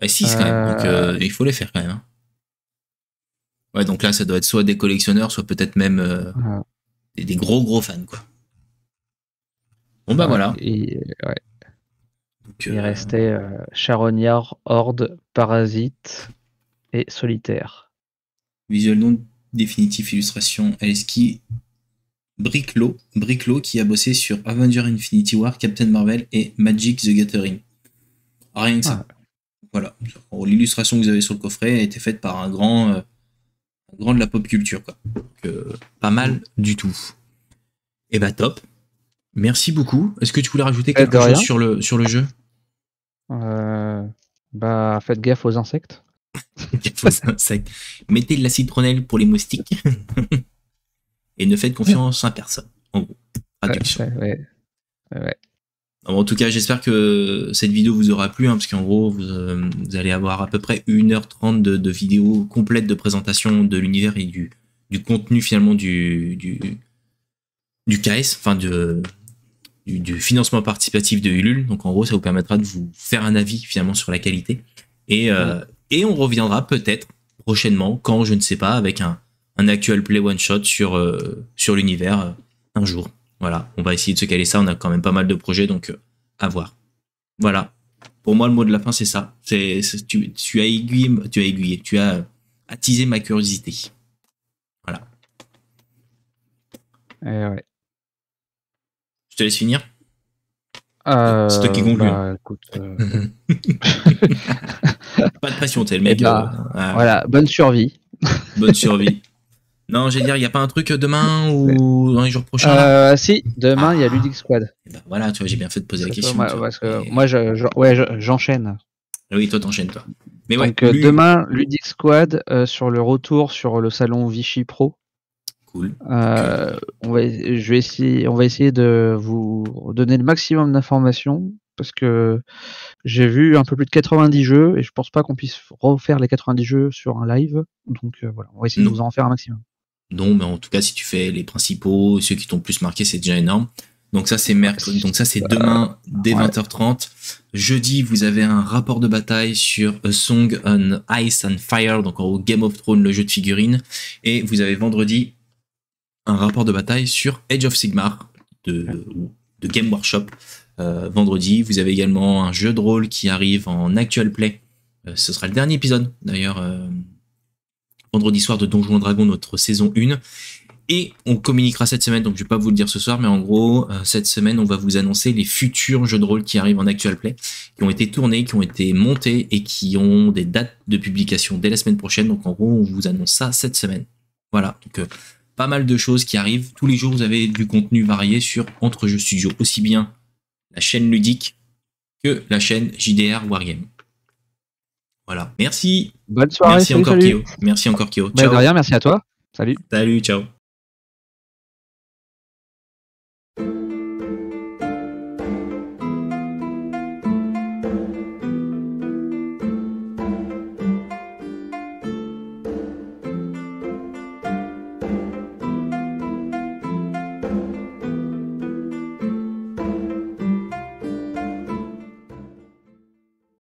Ouais, 6 quand même, donc il faut les faire quand même. Hein. Ouais, donc là, ça doit être soit des collectionneurs, soit peut-être même des gros fans, quoi. Bon, bah voilà. Ouais. Donc, Il restait Charognard, Horde, Parasite et Solitaire. visuel non définitif, illustration, Aleski Briclo qui a bossé sur Avenger Infinity War, Captain Marvel et Magic the Gathering. Rien que ça. Voilà. L'illustration que vous avez sur le coffret a été faite par un grand de la pop culture, quoi. Donc, pas mal du tout. Et bah top. Merci beaucoup. Est-ce que tu voulais rajouter quelque chose sur le jeu? Bah, faites gaffe aux insectes. Mettez de la citronnelle pour les moustiques. Et ne faites confiance à personne. En gros. Traduction. Ouais. En tout cas, j'espère que cette vidéo vous aura plu, hein, parce qu'en gros, vous allez avoir à peu près 1h30 de vidéo complète de présentation de l'univers et du contenu finalement du du KS, enfin du financement participatif de Ulule. Donc en gros, ça vous permettra de vous faire un avis finalement sur la qualité. Et on reviendra peut-être prochainement, quand je ne sais pas, avec un actual play one shot sur l'univers un jour. Voilà, on va essayer de se caler ça. On a quand même pas mal de projets, donc à voir. Voilà. Pour moi, le mot de la fin, c'est ça. Tu as aiguillé, tu as attisé ma curiosité. Voilà. Ouais. Je te laisse finir. C'est toi qui conclue. Bah, écoute, Pas de pression, t'es le mec. Voilà, bonne survie. Bonne survie. Non, j'allais dire, il n'y a pas un truc demain ou dans les jours prochains Si, demain, il y a Ludic Squad. Ben voilà, tu vois, j'ai bien fait de poser la question. Parce que moi, j'enchaîne. Oui, toi, t'enchaînes, toi. Mais donc, demain, Ludic Squad sur le retour sur le salon Vichy Pro. Cool. On va essayer de vous donner le maximum d'informations parce que j'ai vu un peu plus de 90 jeux et je pense pas qu'on puisse refaire les 90 jeux sur un live. Donc voilà, on va essayer de vous en faire un maximum. Non, mais en tout cas, si tu fais les principaux, ceux qui t'ont plus marqué, c'est déjà énorme. Donc ça, c'est mercredi. Donc ça, c'est demain dès 20h30. Jeudi, vous avez un rapport de bataille sur A Song on Ice and Fire, donc en gros Game of Thrones, le jeu de figurines. Et vous avez vendredi un rapport de bataille sur Age of Sigmar de Game Workshop. Vendredi, vous avez également un jeu de rôle qui arrive en actual play. Ce sera le dernier épisode, d'ailleurs, vendredi soir de Donjons & Dragons, notre saison 1. Et on communiquera cette semaine, donc je vais pas vous le dire ce soir, mais en gros, cette semaine, on va vous annoncer les futurs jeux de rôle qui arrivent en actual play, qui ont été tournés, qui ont été montés et qui ont des dates de publication dès la semaine prochaine. Donc en gros, on vous annonce ça cette semaine. Voilà, donc pas mal de choses qui arrivent. Tous les jours, vous avez du contenu varié sur Entre Jeux Studio, aussi bien la chaîne ludique que la chaîne JDR Wargame. Voilà, merci. Bonne soirée. Merci encore Kyo. Merci encore Kyo. Ciao. De rien, merci à toi. Salut. Salut, ciao.